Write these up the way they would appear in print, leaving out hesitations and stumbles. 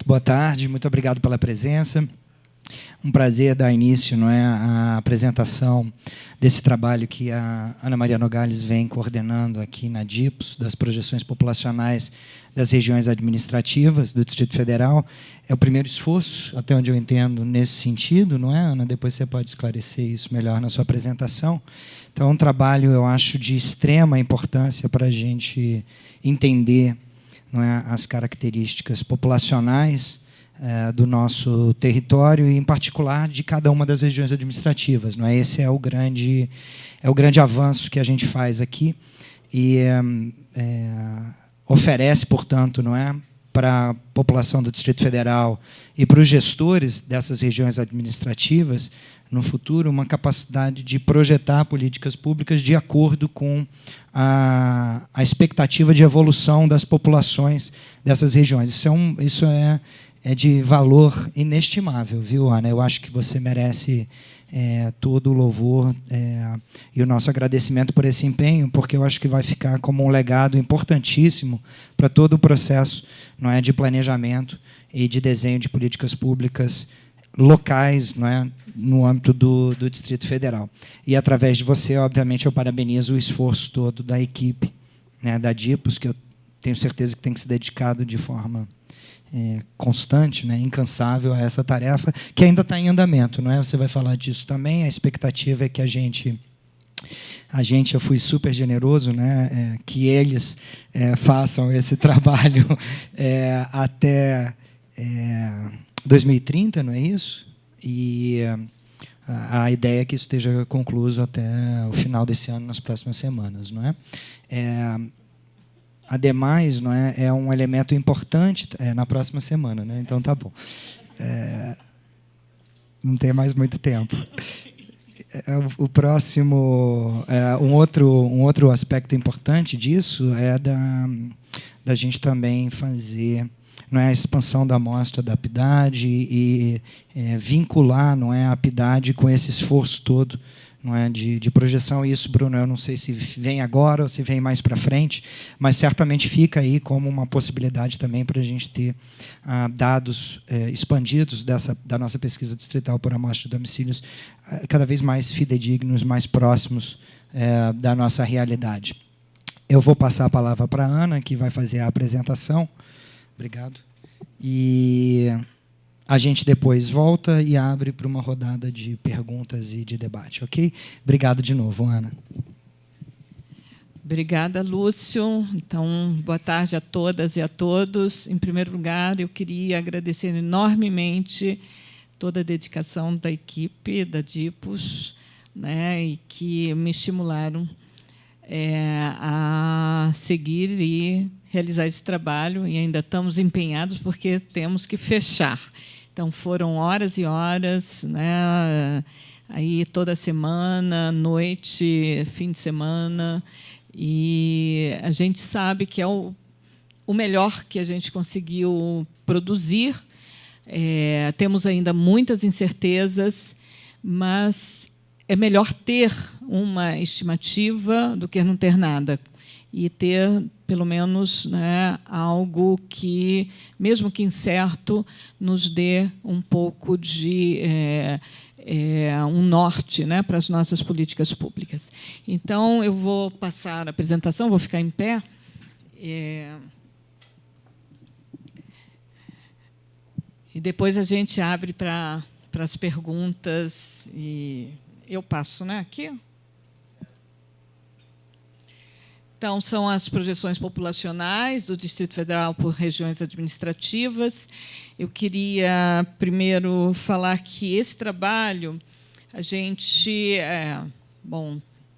boa tarde, muito obrigado pela presença. Um prazer dar início, não é, à apresentação desse trabalho que a Ana Maria Nogales vem coordenando aqui na DIPOS, das projeções populacionais das regiões administrativas do Distrito Federal. É o primeiro esforço, até onde eu entendo, nesse sentido, não é, Ana? Depois você pode esclarecer isso melhor na sua apresentação. Então, é um trabalho, eu acho, de extrema importância para a gente entender, não é, as características populacionais do nosso território e, em particular, de cada uma das regiões administrativas. Não é? Esse é o grande avanço que a gente faz aqui e oferece, portanto, não é, para a população do Distrito Federal e para os gestores dessas regiões administrativas, no futuro, uma capacidade de projetar políticas públicas de acordo com a expectativa de evolução das populações dessas regiões. Isso é de valor inestimável, viu, Ana? Eu acho que você merece todo o louvor e o nosso agradecimento por esse empenho, porque eu acho que vai ficar como um legado importantíssimo para todo o processo, não é, de planejamento e de desenho de políticas públicas locais, não é, no âmbito do Distrito Federal. E, através de você, obviamente, eu parabenizo o esforço todo da equipe, né, da DIPOS, que eu tenho certeza que tem que se dedicado de forma constante, né, incansável a essa tarefa, que ainda está em andamento, não é? Você vai falar disso também. A expectativa é que eu fui super generoso, né, que eles façam esse trabalho até 2030, não é isso? E a ideia é que isso esteja concluído até o final desse ano, nas próximas semanas, não é? Ademais, não é um elemento importante na próxima semana, né? Então tá bom. Não tem mais muito tempo. O próximo, um outro aspecto importante disso é da gente também fazer, não é, a expansão da amostra da PIDAD e vincular, não é, a PIDAD com esse esforço todo, não é, de projeção. Isso, Bruno, eu não sei se vem agora ou se vem mais para frente, mas certamente fica aí como uma possibilidade também para a gente ter dados expandidos da nossa pesquisa distrital por amostra de domicílios cada vez mais fidedignos, mais próximos da nossa realidade. Eu vou passar a palavra para a Ana, que vai fazer a apresentação. Obrigado. E a gente depois volta e abre para uma rodada de perguntas e de debate, ok? Obrigado de novo, Ana. Obrigada, Lúcio. Então, boa tarde a todas e a todos. Em primeiro lugar, eu queria agradecer enormemente toda a dedicação da equipe da DIPOS, né, e que me estimularam a seguir e realizar esse trabalho, e ainda estamos empenhados porque temos que fechar. Então, foram horas e horas, né, aí toda semana, noite, fim de semana, e a gente sabe que é o melhor que a gente conseguiu produzir. Temos ainda muitas incertezas, mas é melhor ter uma estimativa do que não ter nada, e ter, pelo menos, né, algo que, mesmo que incerto, nos dê um pouco de um norte, né, para as nossas políticas públicas. Então, eu vou passar a apresentação, vou ficar em pé. E depois a gente abre para as perguntas. E eu passo, né, aqui. Então, são as projeções populacionais do Distrito Federal por regiões administrativas. Eu queria, primeiro, falar que esse trabalho, a gente...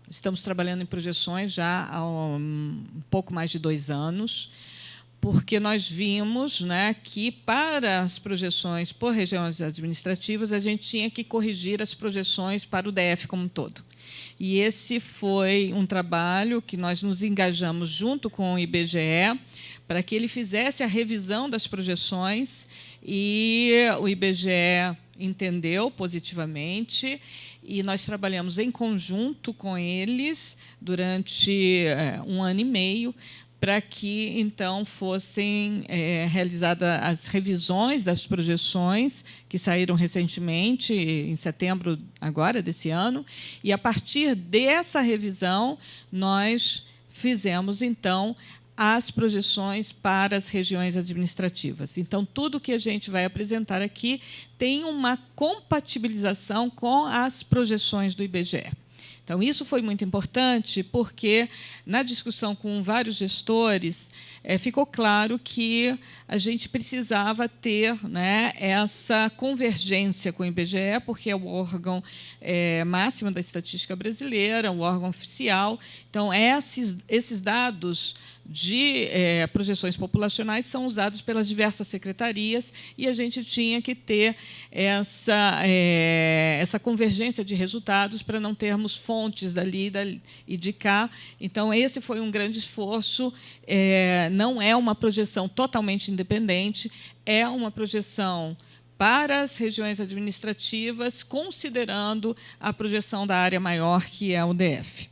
estamos trabalhando em projeções já há um pouco mais de 2 anos, porque nós vimos, né, que, para as projeções por regiões administrativas, a gente tinha que corrigir as projeções para o DF como um todo. E esse foi um trabalho que nós nos engajamos junto com o IBGE para que ele fizesse a revisão das projeções, e o IBGE entendeu positivamente, e nós trabalhamos em conjunto com eles durante 1 ano e meio para que, então, fossem realizadas as revisões das projeções, que saíram recentemente, em setembro agora desse ano, e, a partir dessa revisão, nós fizemos, então, as projeções para as regiões administrativas. Então, tudo que a gente vai apresentar aqui tem uma compatibilização com as projeções do IBGE. Então, isso foi muito importante, porque, na discussão com vários gestores, ficou claro que a gente precisava ter, né, essa convergência com o IBGE, porque é o órgão máximo da estatística brasileira, o órgão oficial. Então, esses dados de projeções populacionais são usados pelas diversas secretarias, e a gente tinha que ter essa convergência de resultados para não termos fontes dali e de cá. Então, esse foi um grande esforço. Não é uma projeção totalmente independente, é uma projeção para as regiões administrativas, considerando a projeção da área maior, que é o DF.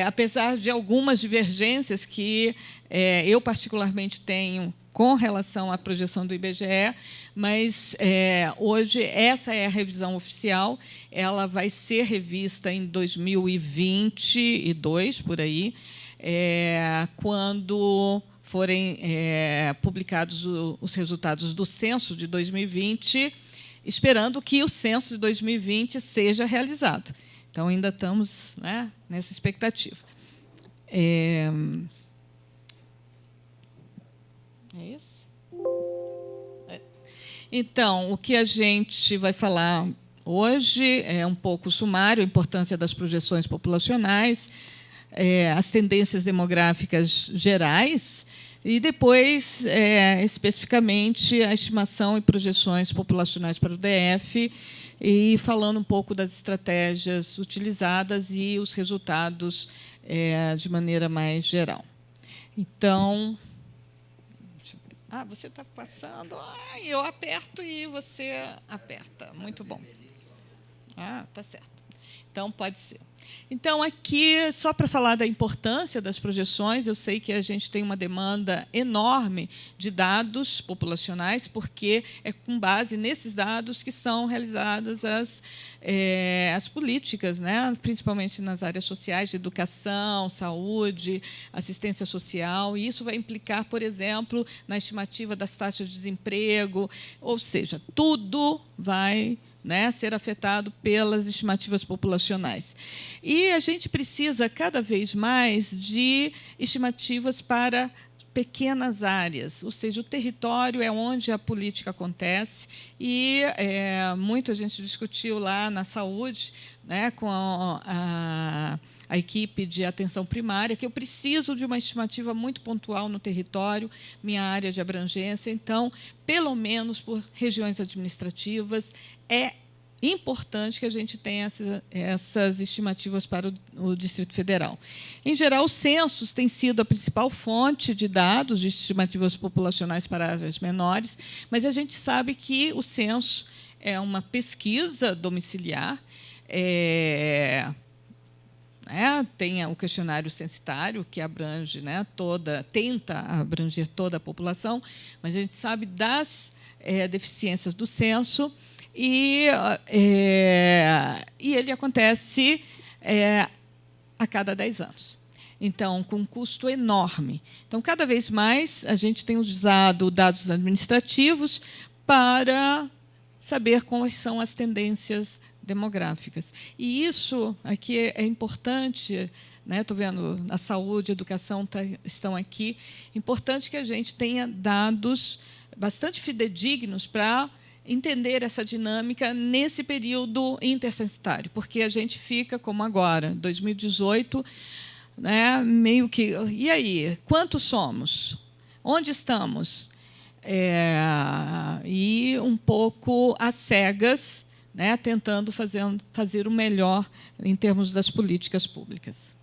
Apesar de algumas divergências que eu, particularmente, tenho com relação à projeção do IBGE, mas, hoje, essa é a revisão oficial. Ela vai ser revista em 2022, por aí, quando forem publicados os resultados do censo de 2020, esperando que o censo de 2020 seja realizado. Então, ainda estamos, né, nessa expectativa. É isso? Então, o que a gente vai falar hoje é um pouco sumário, a importância das projeções populacionais, as tendências demográficas gerais, e depois, especificamente, a estimação e projeções populacionais para o DF, e falando um pouco das estratégias utilizadas e os resultados de maneira mais geral. Então, você está passando, eu aperto e você aperta. Muito bom. Tá certo. Então, pode ser. Então, aqui, só para falar da importância das projeções, eu sei que a gente tem uma demanda enorme de dados populacionais, porque é com base nesses dados que são realizadas as políticas, né? Principalmente nas áreas sociais, de educação, saúde, assistência social, e isso vai implicar, por exemplo, na estimativa das taxas de desemprego, ou seja, tudo vai, né, ser afetado pelas estimativas populacionais. E a gente precisa, cada vez mais, de estimativas para pequenas áreas, ou seja, o território é onde a política acontece, e muito a gente discutiu lá na saúde, né, com a equipe de atenção primária, que eu preciso de uma estimativa muito pontual no território, minha área de abrangência. Então, pelo menos por regiões administrativas, é importante que a gente tenha essas estimativas para o Distrito Federal. Em geral, os censos têm sido a principal fonte de dados de estimativas populacionais para áreas menores, mas a gente sabe que o censo é uma pesquisa domiciliar, tem o questionário censitário, que abrange, né, tenta abranger toda a população, mas a gente sabe das deficiências do censo, e ele acontece a cada 10 anos. Então, com um custo enorme. Então, cada vez mais, a gente tem usado dados administrativos para saber quais são as tendências demográficas. E isso aqui é importante, né? Estou vendo a saúde, a educação estão aqui. Importante que a gente tenha dados bastante fidedignos para entender essa dinâmica nesse período intercensitário, porque a gente fica, como agora, 2018, né, meio que... E aí? Quantos somos? Onde estamos? E um pouco às cegas, né, tentando fazer o melhor em termos das políticas públicas.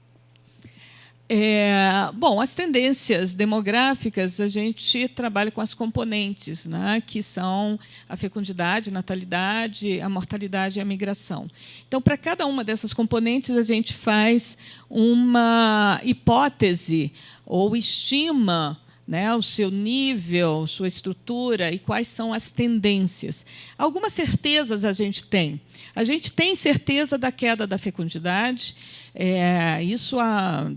Bom, as tendências demográficas, a gente trabalha com as componentes, né, que são a fecundidade, a natalidade, a mortalidade e a migração. Então, para cada uma dessas componentes, a gente faz uma hipótese ou estima, né, o seu nível, sua estrutura e quais são as tendências. Algumas certezas a gente tem. A gente tem certeza da queda da fecundidade, isso a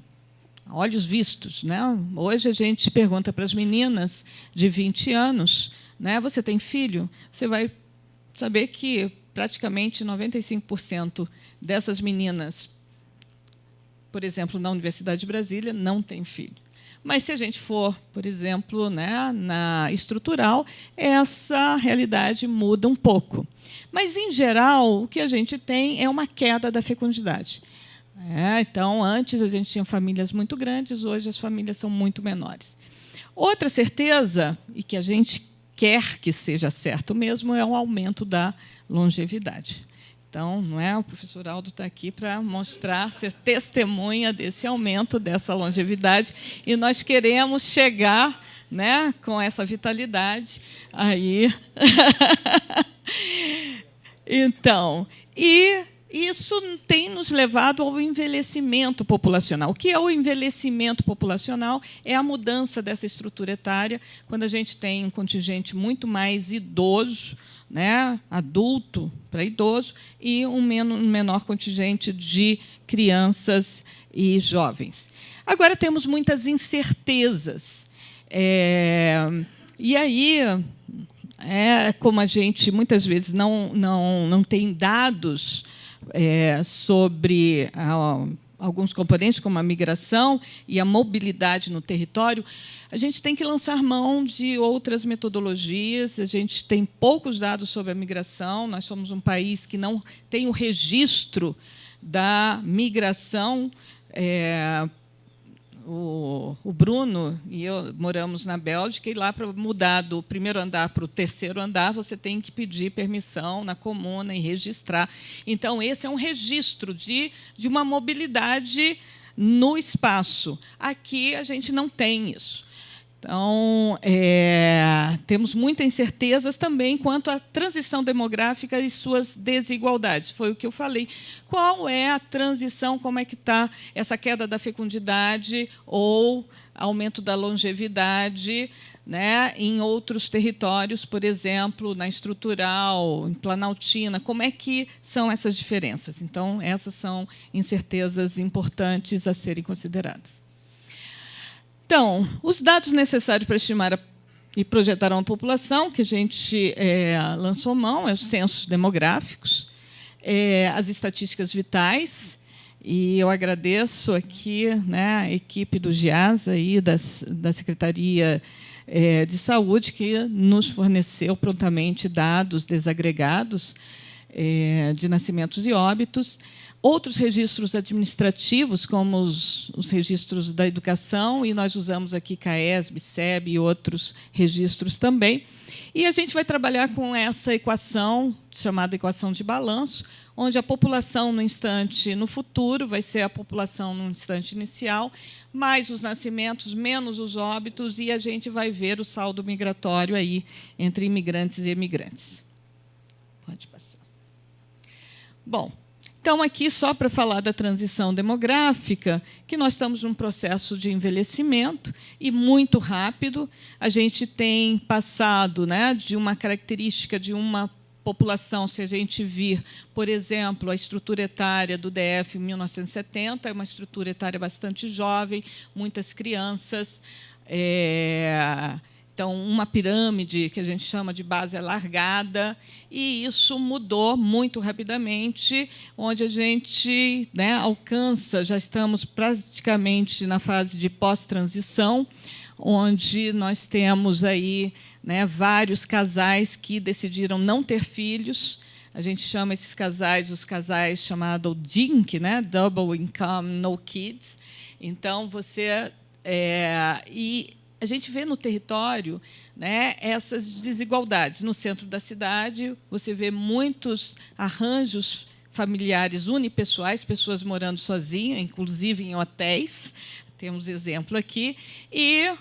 olhos vistos, né? Hoje a gente pergunta para as meninas de 20 anos, né, você tem filho? Você vai saber que praticamente 95% dessas meninas, por exemplo, na Universidade de Brasília, não têm filho. Mas, se a gente for, por exemplo, né, na estrutural, essa realidade muda um pouco. Mas, em geral, o que a gente tem é uma queda da fecundidade. Então, antes a gente tinha famílias muito grandes, hoje as famílias são muito menores. Outra certeza, e que a gente quer que seja certo mesmo, é o aumento da longevidade. Então, não é? O professor Aldo está aqui para mostrar, ser testemunha desse aumento, dessa longevidade, e nós queremos chegar, né, com essa vitalidade aí. Então, isso tem nos levado ao envelhecimento populacional. O que é o envelhecimento populacional? É a mudança dessa estrutura etária, quando a gente tem um contingente muito mais idoso, né, adulto para idoso, e um menor contingente de crianças e jovens. Agora, temos muitas incertezas. E aí, como a gente, muitas vezes, não tem dados sobre alguns componentes, como a migração e a mobilidade no território, a gente tem que lançar mão de outras metodologias. A gente tem poucos dados sobre a migração. Nós somos um país que não tem o registro da migração. O Bruno e eu moramos na Bélgica, e lá, para mudar do primeiro andar para o terceiro andar, você tem que pedir permissão na comuna e registrar. Então, esse é um registro de uma mobilidade no espaço. Aqui, a gente não tem isso. Então, temos muitas incertezas também quanto à transição demográfica e suas desigualdades. Foi o que eu falei. Qual é a transição, como é que está essa queda da fecundidade ou aumento da longevidade, né, em outros territórios, por exemplo, na estrutural, em Planaltina? Como é que são essas diferenças? Então, essas são incertezas importantes a serem consideradas. Então, os dados necessários para estimar e projetar uma população, que a gente lançou mão, os censos demográficos, as estatísticas vitais, e eu agradeço aqui, né, a equipe do GIASA e da Secretaria de Saúde, que nos forneceu prontamente dados desagregados de nascimentos e óbitos. Outros registros administrativos, como os registros da educação, e nós usamos aqui CAESB, SEB e outros registros também. E a gente vai trabalhar com essa equação, chamada equação de balanço, onde a população no futuro vai ser a população no instante inicial, mais os nascimentos, menos os óbitos, e a gente vai ver o saldo migratório aí entre imigrantes e emigrantes. Pode passar. Bom, então, aqui, só para falar da transição demográfica, que nós estamos num processo de envelhecimento e muito rápido. A gente tem passado, né, de uma característica de uma população, se a gente vir, por exemplo, a estrutura etária do DF em 1970, é uma estrutura etária bastante jovem, muitas crianças. Então, uma pirâmide que a gente chama de base alargada, e isso mudou muito rapidamente, onde a gente, né, alcança, já estamos praticamente na fase de pós-transição, onde nós temos aí, né, vários casais que decidiram não ter filhos. A gente chama esses casais, os casais chamados DINK, né, Double Income No Kids. Então, a gente vê no território, né, essas desigualdades. No centro da cidade, você vê muitos arranjos familiares unipessoais, pessoas morando sozinhas, inclusive em hotéis. temos exemplo aqui, e,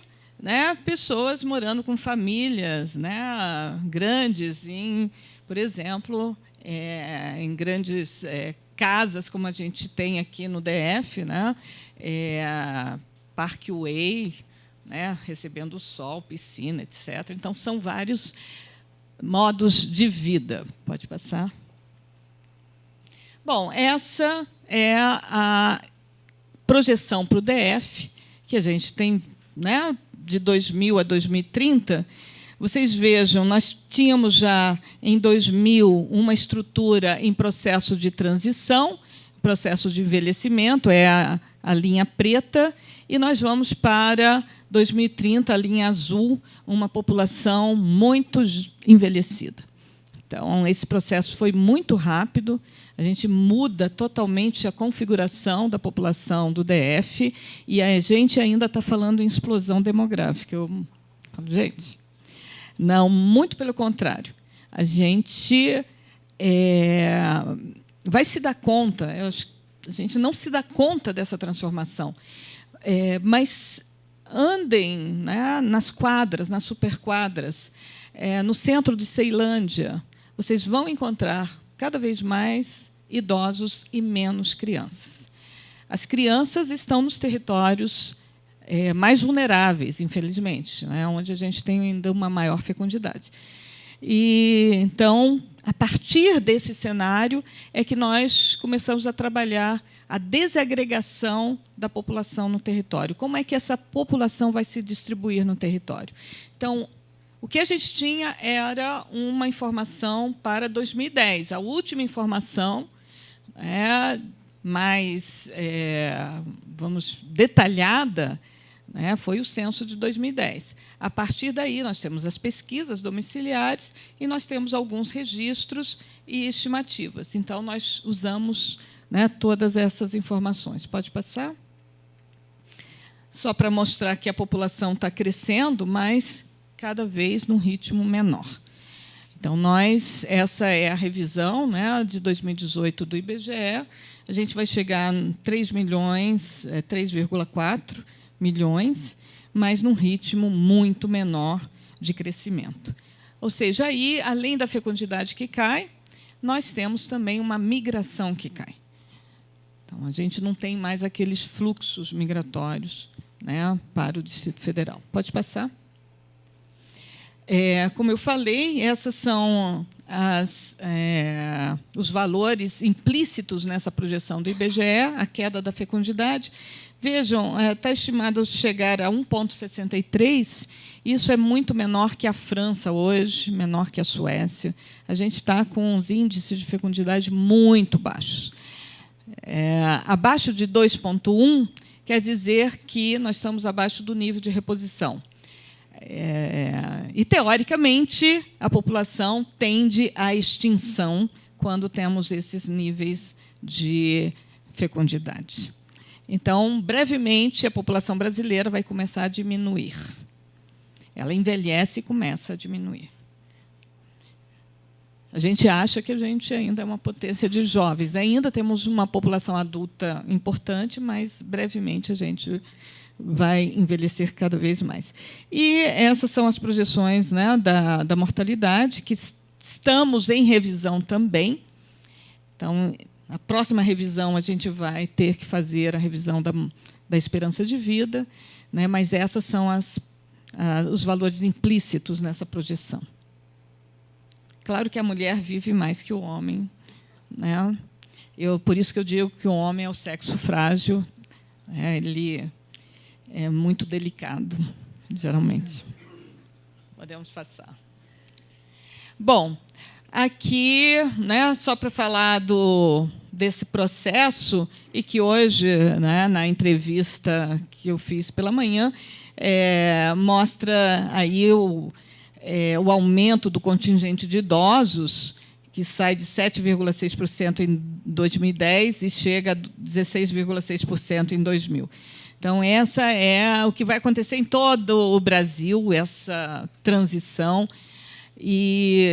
né, pessoas morando com famílias, né, grandes, por exemplo, em grandes casas, como a gente tem aqui no DF, né, Parkway, né, recebendo sol, piscina, etc. Então, são vários modos de vida. Pode passar. Bom, essa é a projeção para o DF, que a gente tem, né, de 2000 a 2030. Vocês vejam, nós tínhamos já, em 2000, uma estrutura em processo de transição, processo de envelhecimento, é a linha preta, e nós vamos para 2030, a linha azul, uma população muito envelhecida. Então, esse processo foi muito rápido, a gente muda totalmente a configuração da população do DF, e a gente ainda está falando em explosão demográfica. Eu falo, gente, não, muito pelo contrário. A gente vai se dar conta, a gente não se dá conta dessa transformação, mas andem, né, nas quadras, nas superquadras, no centro de Ceilândia, vocês vão encontrar cada vez mais idosos e menos crianças. As crianças estão nos territórios mais vulneráveis, infelizmente, né, onde a gente tem ainda uma maior fecundidade. E, então, a partir desse cenário é que nós começamos a trabalhar a desagregação da população no território. Como é que essa população vai se distribuir no território? Então, o que a gente tinha era uma informação para 2010. A última informação mais detalhada, né, foi o censo de 2010. A partir daí, nós temos as pesquisas domiciliares e nós temos alguns registros e estimativas. Então, nós usamos, né, todas essas informações. Pode passar? Só para mostrar que a população está crescendo, mas cada vez num ritmo menor. Então, essa é a revisão, né, de 2018 do IBGE. A gente vai chegar em 3,4 milhões, mas num ritmo muito menor de crescimento. Ou seja, aí, além da fecundidade que cai, nós temos também uma migração que cai. Então, a gente não tem mais aqueles fluxos migratórios, né, para o Distrito Federal. Pode passar? Como eu falei, esses são os valores implícitos nessa projeção do IBGE, a queda da fecundidade. Vejam, está estimado chegar a 1,63, isso é muito menor que a França hoje, menor que a Suécia. A gente está com uns índices de fecundidade muito baixos. Abaixo de 2,1 quer dizer que nós estamos abaixo do nível de reposição. E, teoricamente, a população tende à extinção quando temos esses níveis de fecundidade. Então, brevemente, a população brasileira vai começar a diminuir. Ela envelhece e começa a diminuir. A gente acha que a gente ainda é uma potência de jovens. Ainda temos uma população adulta importante, mas, brevemente, a gente vai envelhecer cada vez mais. E essas são as projeções, né, da mortalidade, que estamos em revisão também. Então, a próxima revisão, a gente vai ter que fazer a revisão da esperança de vida, né, mas essas são os valores implícitos nessa projeção. Claro que a mulher vive mais que o homem, né? Por isso que eu digo que o homem é o sexo frágil, ele é muito delicado, geralmente. Podemos passar. Bom, aqui, né, só para falar desse processo, e que hoje, né, na entrevista que eu fiz pela manhã, mostra aí o aumento do contingente de idosos, que sai de 7,6% em 2010 e chega a 16,6% em 2000. Então, essa é o que vai acontecer em todo o Brasil, essa transição, e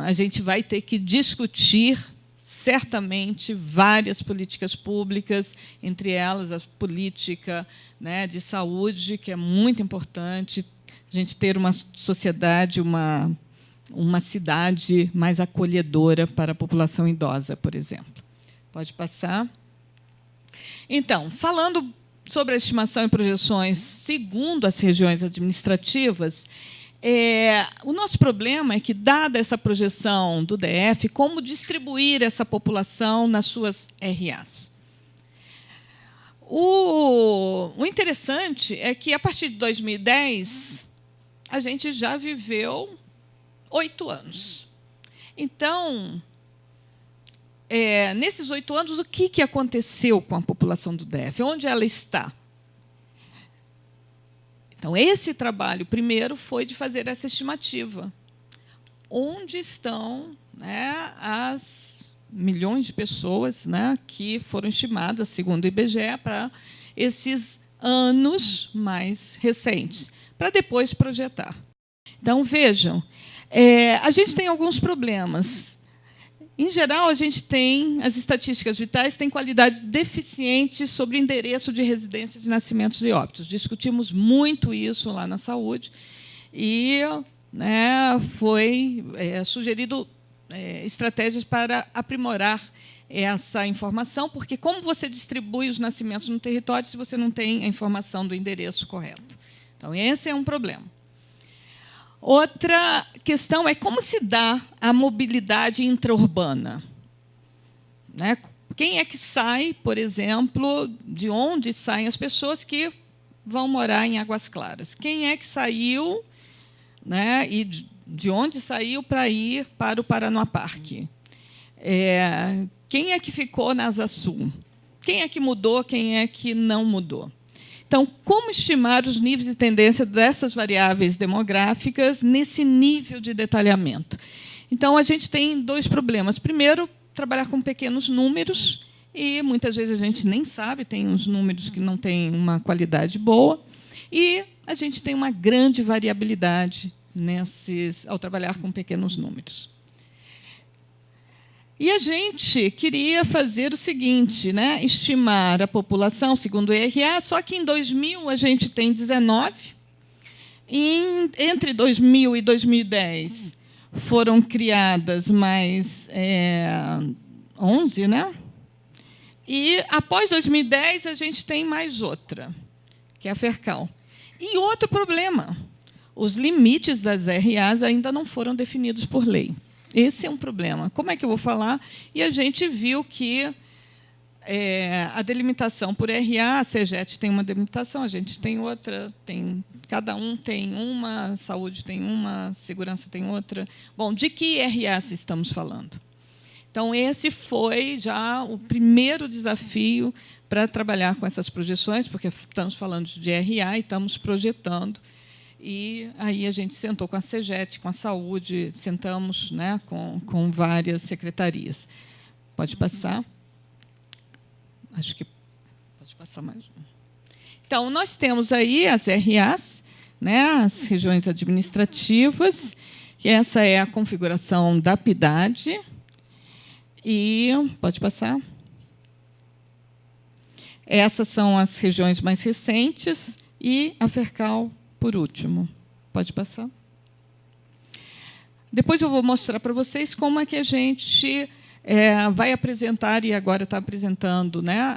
a gente vai ter que discutir certamente várias políticas públicas, entre elas a política, né, de saúde, que é muito importante, a gente ter uma sociedade, uma cidade mais acolhedora para a população idosa, por exemplo. Pode passar. Então, falando sobre a estimação e projeções segundo as regiões administrativas, o nosso problema é que, dada essa projeção do DF, como distribuir essa população nas suas RAs? O interessante é que, a partir de 2010, a gente já viveu 8 anos. Então, nesses 8 anos, o que aconteceu com a população do DF? Onde ela está? Então, esse trabalho, primeiro, foi de fazer essa estimativa. Onde estão, né, as milhões de pessoas, né, que foram estimadas, segundo o IBGE, para esses anos mais recentes, para depois projetar. Então, vejam, a gente tem alguns problemas. Em geral, a gente tem, as estatísticas vitais têm qualidade deficiente sobre endereço de residência de nascimentos e óbitos. Discutimos muito isso lá na saúde e, né, foi sugerido estratégias para aprimorar essa informação, porque como você distribui os nascimentos no território se você não tem a informação do endereço correto? Então, esse é um problema. Outra questão é como se dá a mobilidade intraurbana. Né? Quem é que sai, por exemplo, de onde saem as pessoas que vão morar em Águas Claras? Quem é que saiu, né, e de onde saiu para ir para o Paranoá-Parque? Quem é que ficou na Asa Sul? Quem é que mudou, quem é que não mudou? Então, como estimar os níveis de tendência dessas variáveis demográficas nesse nível de detalhamento? Então, a gente tem 2 problemas. Primeiro, trabalhar com pequenos números, e muitas vezes a gente nem sabe, tem uns números que não têm uma qualidade boa, e a gente tem uma grande variabilidade ao trabalhar com pequenos números. E a gente queria fazer o seguinte, né, estimar a população segundo o IRA, só que em 2000 a gente tem 19, entre 2000 e 2010 foram criadas mais 11, né? E, após 2010, a gente tem mais outra, que é a Fercal. E outro problema, os limites das RAs ainda não foram definidos por lei. Esse é um problema. Como é que eu vou falar? E a gente viu que a delimitação por RA, a CEGET tem uma delimitação, a gente tem outra, cada um tem uma, saúde tem uma, segurança tem outra. Bom, de que RAs estamos falando? Então, esse foi já o primeiro desafio para trabalhar com essas projeções, porque estamos falando de RA e estamos projetando. E aí a gente sentou com a CEGET, com a saúde, sentamos, né, com várias secretarias. Pode passar? Acho que pode passar mais um. Então, nós temos aí as RAs, né, as regiões administrativas, que essa é a configuração da PIDAD. E pode passar. Essas são as regiões mais recentes e a Fercal, por último. Pode passar. Depois eu vou mostrar para vocês como é que a gente vai apresentar, e agora está apresentando, né,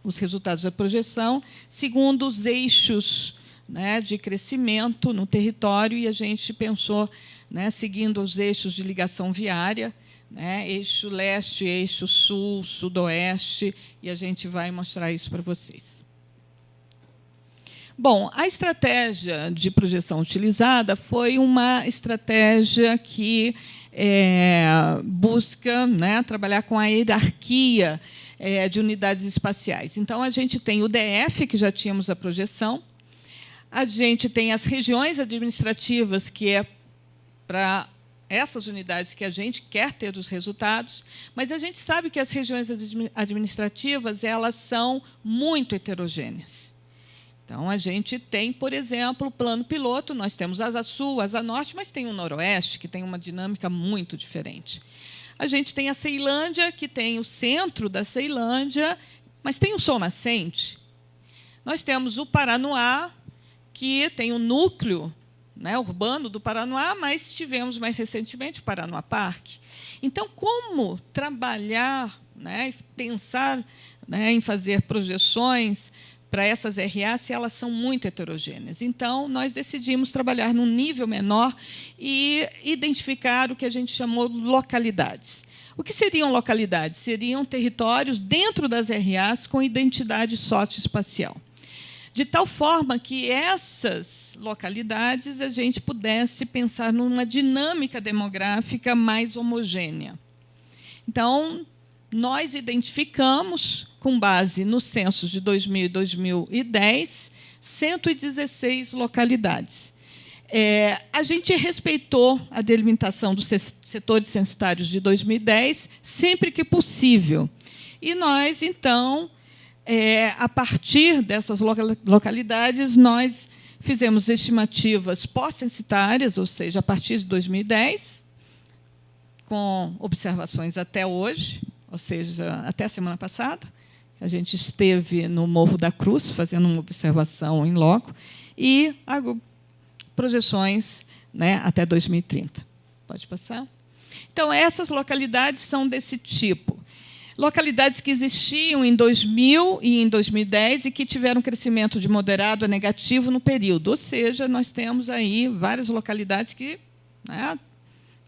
os resultados da projeção, segundo os eixos, né, de crescimento no território, e a gente pensou, né, seguindo os eixos de ligação viária, né, eixo leste, eixo sul, sudoeste, e a gente vai mostrar isso para vocês. Bom, a estratégia de projeção utilizada foi uma estratégia que busca, né, trabalhar com a hierarquia de unidades espaciais. Então, a gente tem o DF, que já tínhamos a projeção, a gente tem as regiões administrativas, que é para essas unidades que a gente quer ter os resultados, mas a gente sabe que as regiões administrativas elas são muito heterogêneas. Então, a gente tem, por exemplo, o plano piloto, nós temos Asa Sul, Asa Norte, mas tem o Noroeste, que tem uma dinâmica muito diferente. A gente tem a Ceilândia, que tem o centro da Ceilândia, mas tem o sol nascente. Nós temos o Paranoá, que tem o núcleo, né, urbano do Paranoá, mas tivemos mais recentemente o Paranoá Parque. Então, como trabalhar, né, pensar, né, em fazer projeções para essas RAs se elas são muito heterogêneas? Então, nós decidimos trabalhar num nível menor e identificar o que a gente chamou de localidades. O que seriam localidades? Seriam territórios dentro das RAs com identidade socioespacial, de tal forma que essas localidades a gente pudesse pensar numa dinâmica demográfica mais homogênea. Então, nós identificamos, com base nos censos de 2000 e 2010, 116 localidades. A gente respeitou a delimitação dos setores censitários de 2010, sempre que possível. E nós, então, a partir dessas localidades, nós fizemos estimativas pós-censitárias, ou seja, a partir de 2010, com observações até hoje, ou seja, até a semana passada. A gente esteve no Morro da Cruz, fazendo uma observação em loco, e projeções, né, até 2030. Pode passar? Então, essas localidades são desse tipo. Localidades que existiam em 2000 e em 2010 e que tiveram crescimento de moderado a negativo no período. Ou seja, nós temos aí várias localidades que, né,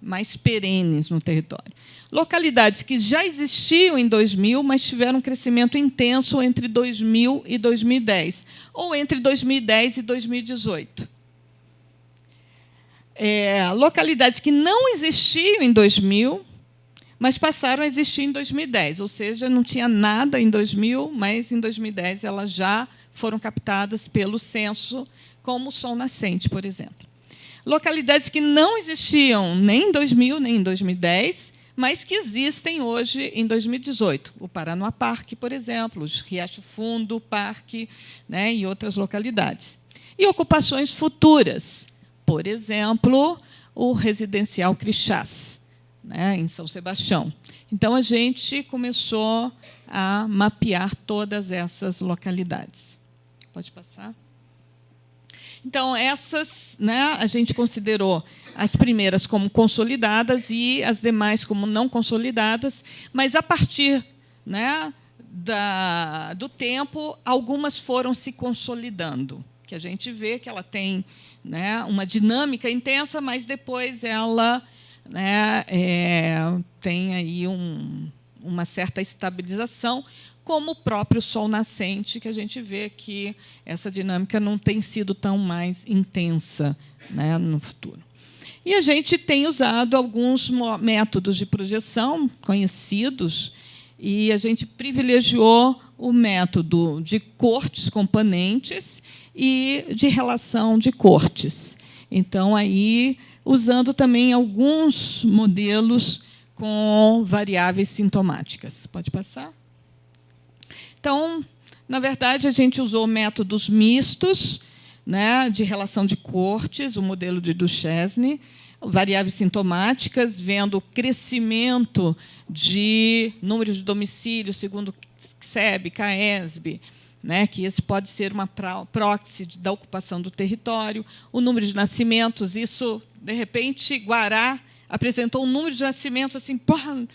mais perenes no território. Localidades que já existiam em 2000, mas tiveram um crescimento intenso entre 2000 e 2010, ou entre 2010 e 2018. Localidades que não existiam em 2000, mas passaram a existir em 2010, ou seja, não tinha nada em 2000, mas em 2010 elas já foram captadas pelo censo, como o sol nascente, por exemplo. Localidades que não existiam nem em 2000, nem em 2010, mas que existem hoje em 2018. O Paranoá Parque, por exemplo, o Riacho Fundo Parque, né, e outras localidades. E ocupações futuras, por exemplo, o Residencial Crixás, né, em São Sebastião. Então, a gente começou a mapear todas essas localidades. Pode passar? Então, essas, né, a gente considerou as primeiras como consolidadas e as demais como não consolidadas, mas, a partir, né, do tempo, algumas foram se consolidando, que a gente vê que ela tem, né, uma dinâmica intensa, mas depois ela, né, tem aí uma certa estabilização, como o próprio sol nascente, que a gente vê que essa dinâmica não tem sido tão mais intensa, né, no futuro. E a gente tem usado alguns métodos de projeção conhecidos, e a gente privilegiou o método de cortes componentes e de relação de cortes. Então, aí, usando também alguns modelos com variáveis sintomáticas. Pode passar? Então, na verdade, a gente usou métodos mistos, né, de relação de cortes, o modelo de Duchesne, variáveis sintomáticas, vendo o crescimento de número de domicílios, segundo CSEB, CAESB, né, que esse pode ser uma proxy da ocupação do território, o número de nascimentos, isso, de repente, Guará apresentou um número de nascimentos assim, porra,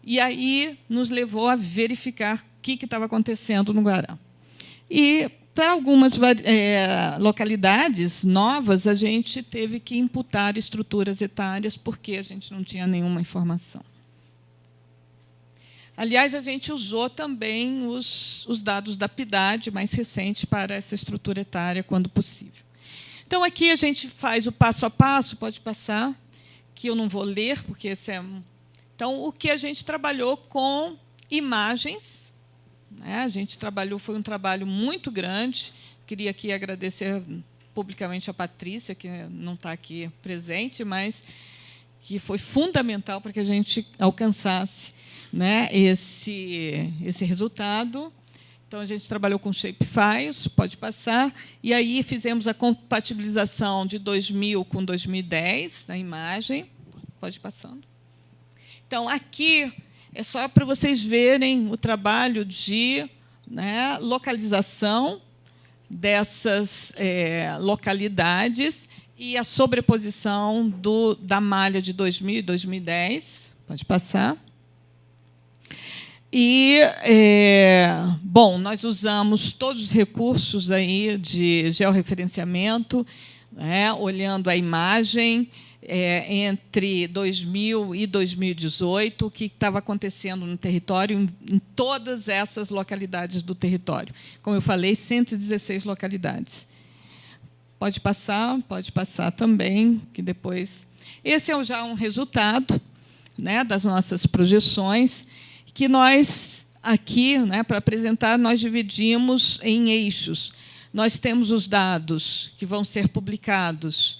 e aí nos levou a verificar o que estava acontecendo no Guará. E, para algumas localidades novas, a gente teve que imputar estruturas etárias, porque a gente não tinha nenhuma informação. Aliás, a gente usou também os dados da PIDAD mais recente para essa estrutura etária, quando possível. Então, aqui a gente faz o passo a passo, pode passar, que eu não vou ler, porque esse é... Então, o que a gente trabalhou com imagens, né? A gente trabalhou, foi um trabalho muito grande. Queria aqui agradecer publicamente a Patrícia, que não está aqui presente, mas que foi fundamental para que a gente alcançasse, né, esse resultado. Então, a gente trabalhou com shapefiles, pode passar, e aí fizemos a compatibilização de 2000 com 2010 na imagem. Pode ir passando. Então, aqui é só para vocês verem o trabalho de, né, localização dessas localidades e a sobreposição da malha de 2000 e 2010. Pode passar. E, bom, nós usamos todos os recursos aí de georreferenciamento, né, olhando a imagem entre 2000 e 2018, o que estava acontecendo no território, em todas essas localidades do território. Como eu falei, 116 localidades. Pode passar também, que depois... Esse é já um resultado, né, das nossas projeções, que nós, aqui, né, para apresentar, nós dividimos em eixos. Nós temos os dados que vão ser publicados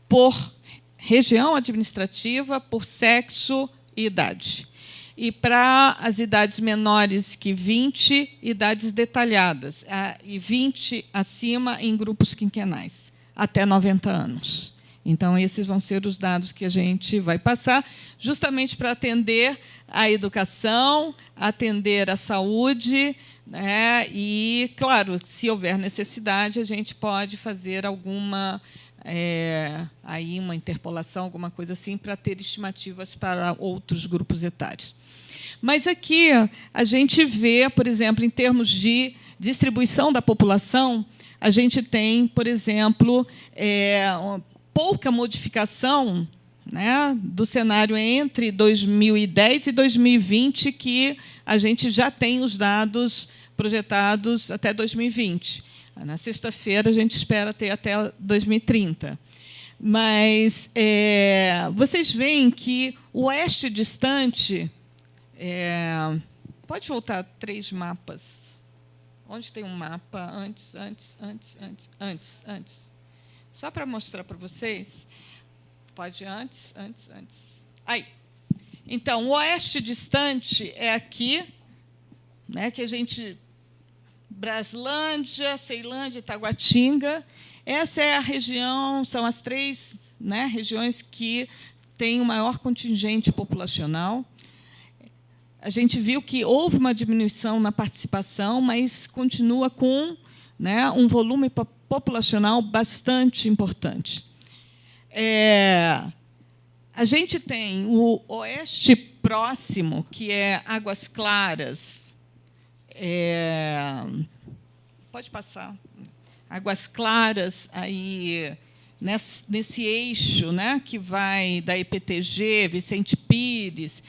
por região administrativa, por sexo e idade. E, para as idades menores que 20, idades detalhadas, e 20 acima em grupos quinquenais, até 90 anos. Então, esses vão ser os dados que a gente vai passar, justamente para atender a educação, atender a saúde, né? E, claro, se houver necessidade, a gente pode fazer alguma aí uma interpolação, alguma coisa assim, para ter estimativas para outros grupos etários. Mas aqui a gente vê, por exemplo, em termos de distribuição da população, a gente tem, por exemplo, pouca modificação, né, do cenário entre 2010 e 2020, que a gente já tem os dados projetados até 2020. Na sexta-feira, a gente espera ter até 2030. Mas vocês veem que o oeste distante... pode voltar 3 mapas. Onde tem um mapa? Antes. Só para mostrar para vocês. Pode antes. Aí. Então, o oeste distante é aqui, né, que a gente... Braslândia, Ceilândia, Itaguatinga. Essa é a região, são as 3, né, regiões que têm o maior contingente populacional. A gente viu que houve uma diminuição na participação, mas continua com, né, um volume populacional bastante importante. A gente tem o oeste próximo, que é Águas Claras. Pode passar. Águas Claras, aí, nesse eixo, né, que vai da EPTG, Vicente Pires.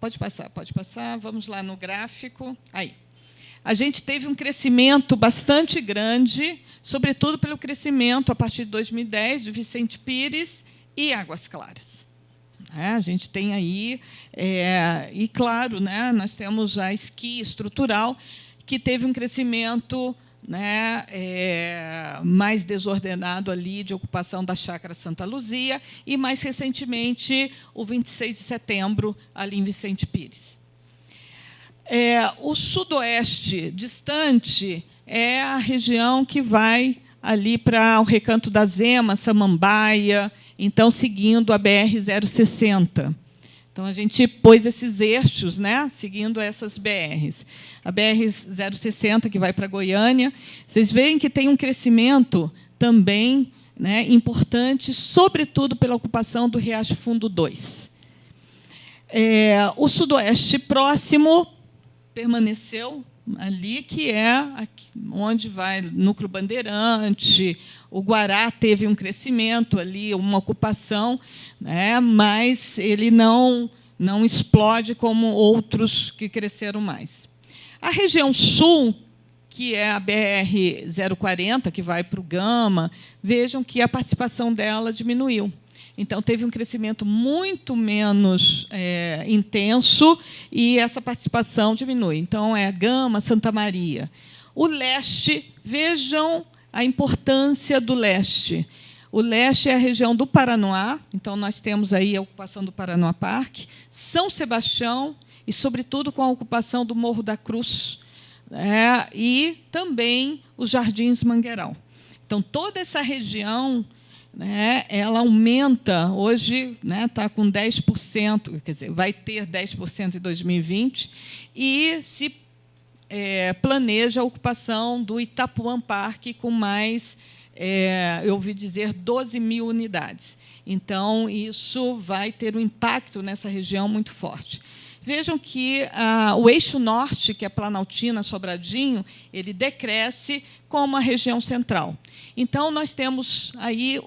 Pode passar. Vamos lá no gráfico. Aí. A gente teve um crescimento bastante grande, sobretudo pelo crescimento, a partir de 2010, de Vicente Pires e Águas Claras. A gente tem aí, e, claro, né, nós temos a esqui estrutural, que teve um crescimento, né, mais desordenado ali de ocupação da Chácara Santa Luzia, e, mais recentemente, o 26 de setembro, ali em Vicente Pires. O sudoeste distante é a região que vai ali para o Recanto da Zema, Samambaia, então, seguindo a BR-060. Então, a gente pôs esses eixos, né, seguindo essas BRs. A BR-060, que vai para Goiânia, vocês veem que tem um crescimento também, né, importante, sobretudo pela ocupação do Riacho Fundo 2. O sudoeste próximo permaneceu ali, que é aqui, onde vai Núcleo Bandeirante. O Guará teve um crescimento ali, uma ocupação, né, mas ele não explode como outros que cresceram mais. A região sul, que é a BR-040, que vai para o Gama, vejam que a participação dela diminuiu. Então, teve um crescimento muito menos intenso e essa participação diminui. Então, é Gama, Santa Maria. O leste, vejam a importância do leste. O leste é a região do Paranoá, então, nós temos aí a ocupação do Paranoá Parque, São Sebastião e, sobretudo, com a ocupação do Morro da Cruz, e também os Jardins Mangueiral. Então, toda essa região né, ela aumenta, hoje está com 10%, quer dizer, vai ter 10% em 2020, e se planeja a ocupação do Itapuã Parque com mais, eu ouvi dizer, 12 mil unidades. Então, isso vai ter um impacto nessa região muito forte. Vejam que o eixo norte, que é Planaltina, Sobradinho, ele decresce como a região central. Então, nós temos aí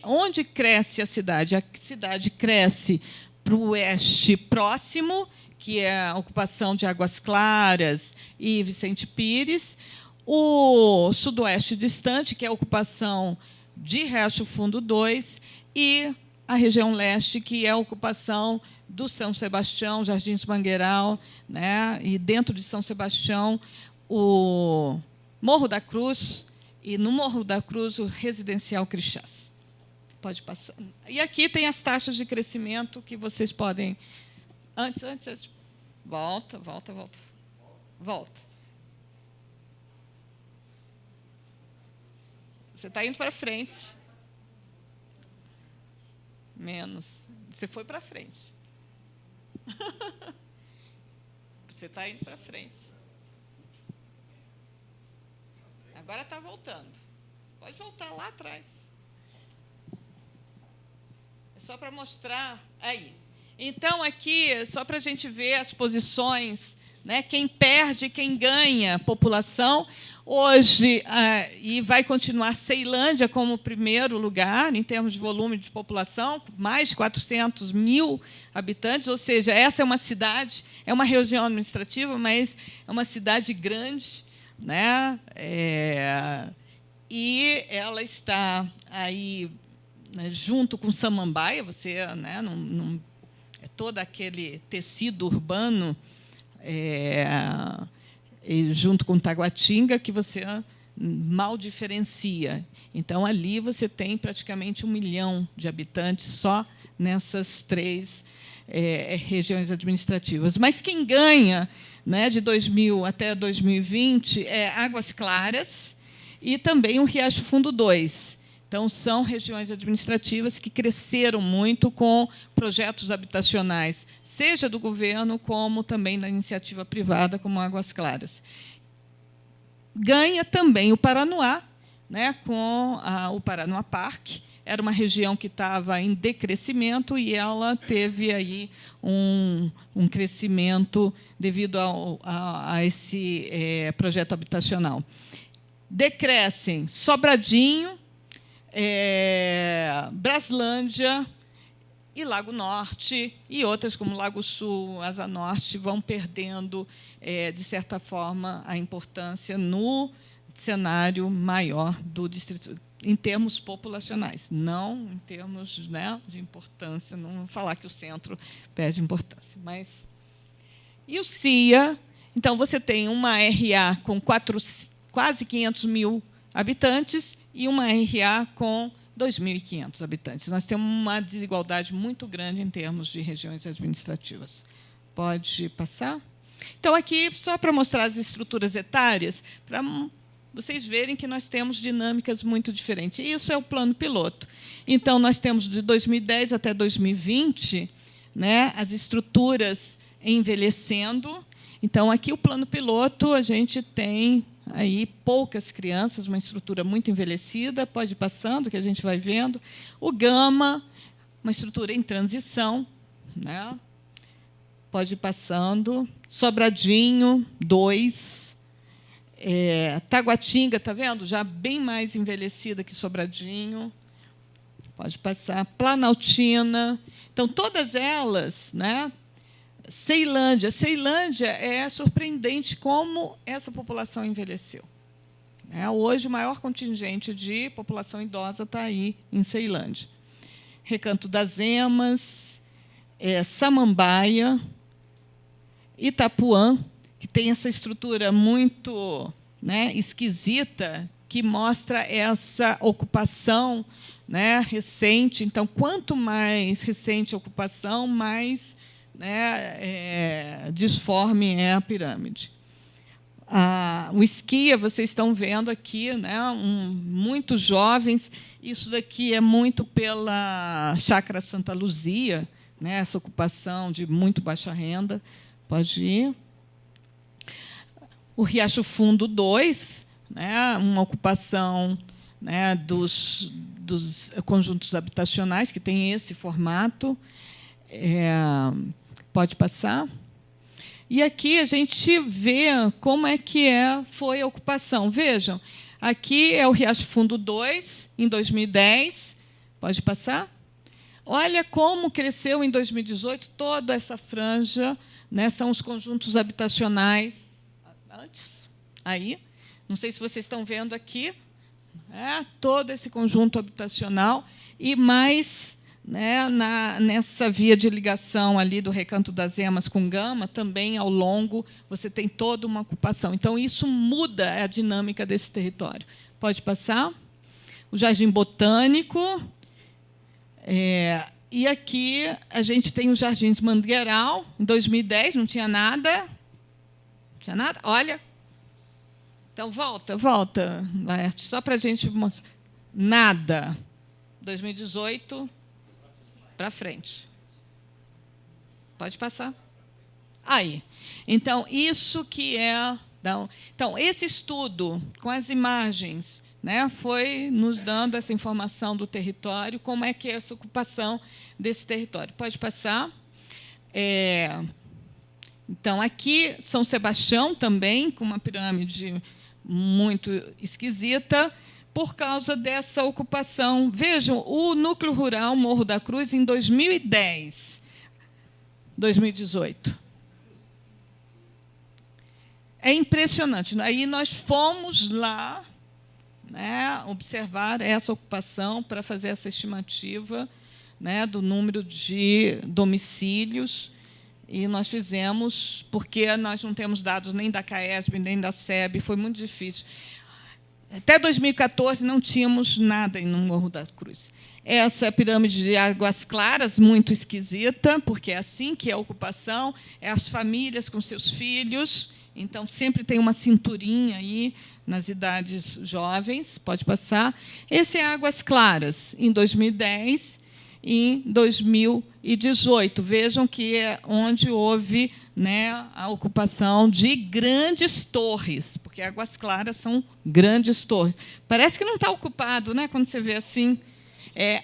onde cresce a cidade. A cidade cresce para o oeste próximo, que é a ocupação de Águas Claras e Vicente Pires, o sudoeste distante, que é a ocupação de Riacho Fundo 2, e a região leste, que é a ocupação do São Sebastião, Jardins Mangueiral, né? E, dentro de São Sebastião, o Morro da Cruz, e, no Morro da Cruz, o Residencial Crixás. Pode passar. E aqui tem as taxas de crescimento que vocês podem... Antes. Volta. Você está indo para frente. Menos. Você foi para frente. Você está indo para frente. Agora está voltando. Pode voltar lá atrás. É só para mostrar. Aí. Então, aqui, só para a gente ver as posições, né, quem perde, quem ganha população. Hoje, e vai continuar Ceilândia como primeiro lugar, em termos de volume de população, mais de 400 mil habitantes, ou seja, essa é uma cidade, é uma região administrativa, mas é uma cidade grande, né, e ela está aí, né, junto com Samambaia, você, né, é todo aquele tecido urbano, e junto com Taguatinga, que você mal diferencia. Então, ali você tem praticamente 1 milhão de habitantes só nessas 3 regiões administrativas. Mas quem ganha, né, de 2000 até 2020 é Águas Claras e também o Riacho Fundo 2. Então, são regiões administrativas que cresceram muito com projetos habitacionais, seja do governo, como também da iniciativa privada, como Águas Claras. Ganha também o Paranoá, né, com o Paranoá Parque. Era uma região que estava em decrescimento e ela teve aí um crescimento devido a esse projeto habitacional. Decrescem Sobradinho, Braslândia e Lago Norte, e outras, como Lago Sul, Asa Norte, vão perdendo, de certa forma, a importância no cenário maior do distrito, em termos populacionais, não em termos, né, de importância. Não vou falar que o centro perde importância. Mas... E o CIA? Então, você tem uma RA com quase 500 mil habitantes e uma RA com 2.500 habitantes. Nós temos uma desigualdade muito grande em termos de regiões administrativas. Pode passar? Então, aqui, só para mostrar as estruturas etárias, para vocês verem que nós temos dinâmicas muito diferentes. Isso é o plano piloto. Então, nós temos, de 2010 até 2020, né, as estruturas envelhecendo. Então, aqui, o plano piloto, a gente tem aí poucas crianças, uma estrutura muito envelhecida, pode ir passando, que a gente vai vendo. O Gama, uma estrutura em transição, né? Pode ir passando. Sobradinho, 2. Taguatinga, está vendo? Já bem mais envelhecida que Sobradinho. Pode passar. Planaltina. Então, todas elas, né? Ceilândia. Ceilândia é surpreendente como essa população envelheceu. Hoje, o maior contingente de população idosa está aí em Ceilândia. Recanto das Emas, Samambaia, Itapuã, que tem essa estrutura muito, né, esquisita, que mostra essa ocupação, né, recente. Então, quanto mais recente a ocupação, mais, né, disforme é a pirâmide. O Esquia, vocês estão vendo aqui, né, muitos jovens. Isso daqui é muito pela Chácara Santa Luzia, né, essa ocupação de muito baixa renda. Pode ir. O Riacho Fundo 2, né, uma ocupação, né, dos conjuntos habitacionais, que tem esse formato. Pode passar. E aqui a gente vê como é que foi a ocupação. Vejam, aqui é o Riacho Fundo 2, em 2010. Pode passar? Olha como cresceu em 2018 toda essa franja, né? São os conjuntos habitacionais. Antes, aí, não sei se vocês estão vendo aqui, todo esse conjunto habitacional e mais, né, nessa via de ligação ali do Recanto das Emas com Gama, também ao longo você tem toda uma ocupação. Então, isso muda a dinâmica desse território. Pode passar? O Jardim Botânico. E aqui a gente tem os Jardins Mangueiral. Em 2010 não tinha nada. Não tinha nada? Olha. Então, volta, Laerte, só para a gente mostrar. Nada. 2018 para frente. Pode passar. Aí. Então, isso que é... Então, esse estudo, com as imagens, né, foi nos dando essa informação do território, como é que é essa ocupação desse território. Pode passar. Então, aqui, São Sebastião também, com uma pirâmide muito esquisita, por causa dessa ocupação. Vejam, o núcleo rural Morro da Cruz, em 2010, 2018. É impressionante. Aí nós fomos lá, né, observar essa ocupação para fazer essa estimativa, né, do número de domicílios, e nós fizemos, porque nós não temos dados nem da CAESB, nem da SEB, foi muito difícil. Até 2014 não tínhamos nada no Morro da Cruz. Essa pirâmide de Águas Claras, muito esquisita, porque é assim que é a ocupação, as famílias com seus filhos, então sempre tem uma cinturinha aí nas idades jovens, pode passar. Esse é Águas Claras, em 2010 e em 2018. Vejam que é onde houve, né, a ocupação de grandes torres, porque Águas Claras são grandes torres. Parece que não está ocupado, né, quando você vê assim.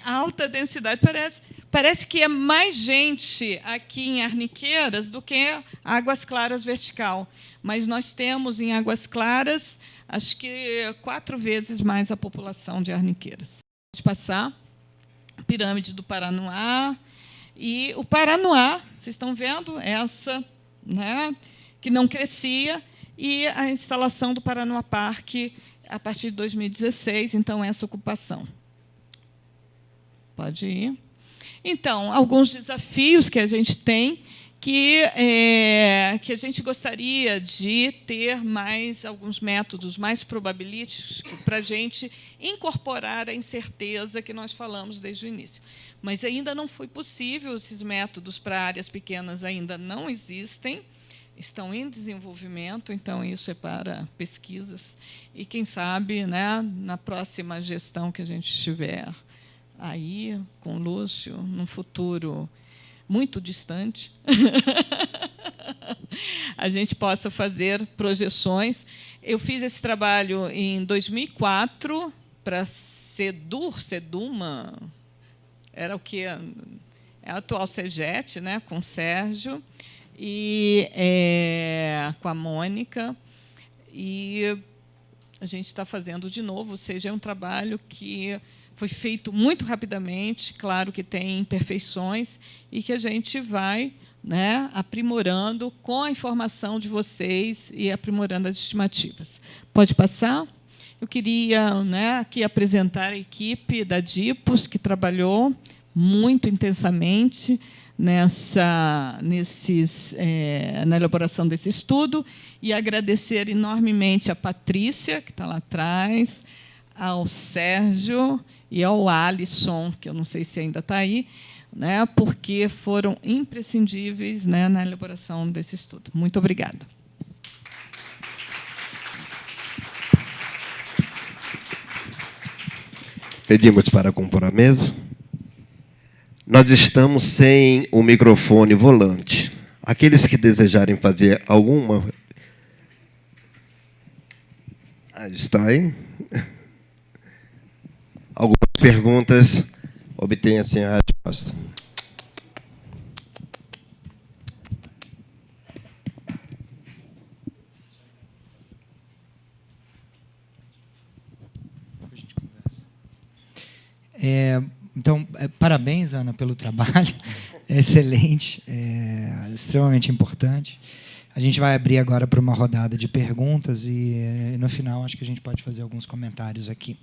Alta densidade. Parece que é mais gente aqui em Arniqueiras do que Águas Claras vertical. Mas nós temos em Águas Claras, acho que 4 vezes mais a população de Arniqueiras. Pode passar. Pirâmide do Paranoá. E o Paranoá, vocês estão vendo, essa, né, que não crescia, e a instalação do Paranoá Parque a partir de 2016, então, essa ocupação. Pode ir. Então, alguns desafios que a gente tem, que a gente gostaria de ter alguns métodos mais probabilísticos para a gente incorporar a incerteza que nós falamos desde o início. Mas ainda não foi possível, esses métodos para áreas pequenas ainda não existem, estão em desenvolvimento, então isso é para pesquisas. E, quem sabe, né, na próxima gestão que a gente tiver aí, com o Lúcio, num futuro muito distante, a gente possa fazer projeções. Eu fiz esse trabalho em 2004 para Seduma, era o que é a atual CEGET, né, com o Sérgio e com a Mônica, e a gente está fazendo de novo, ou seja, é um trabalho que foi feito muito rapidamente, claro que tem imperfeições, e que a gente vai, né, aprimorando com a informação de vocês e aprimorando as estimativas. Pode passar? Eu queria, né, aqui apresentar a equipe da DIPOS, que trabalhou muito intensamente na elaboração desse estudo, e agradecer enormemente a Patrícia, que está lá atrás, ao Sérgio e ao Alisson, que eu não sei se ainda está aí, né, porque foram imprescindíveis, né, na elaboração desse estudo. Muito obrigada. Pedimos para compor a mesa. Nós estamos sem o microfone volante. Aqueles que desejarem fazer alguma... Está aí. Algumas perguntas, obtenha assim a resposta. Então, parabéns, Ana, pelo trabalho. É excelente, extremamente importante. A gente vai abrir agora para uma rodada de perguntas e, no final, acho que a gente pode fazer alguns comentários aqui.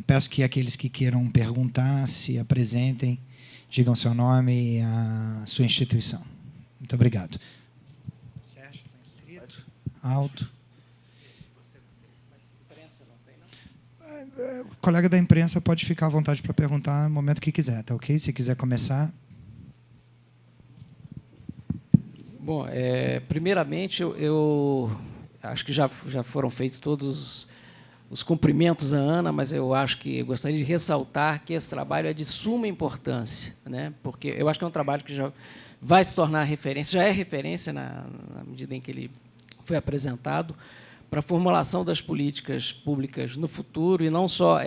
Peço que aqueles que queiram perguntar se apresentem, digam seu nome e a sua instituição. Muito obrigado. Sérgio, está inscrito? Alto. O colega da imprensa pode ficar à vontade para perguntar no momento que quiser, tá ok? Se quiser começar. Bom, primeiramente, eu acho que já foram feitos todos os cumprimentos à Ana, mas eu acho que eu gostaria de ressaltar que esse trabalho é de suma importância, né? Porque eu acho que é um trabalho que já vai se tornar referência, já é referência na medida em que ele foi apresentado, para a formulação das políticas públicas no futuro, e não só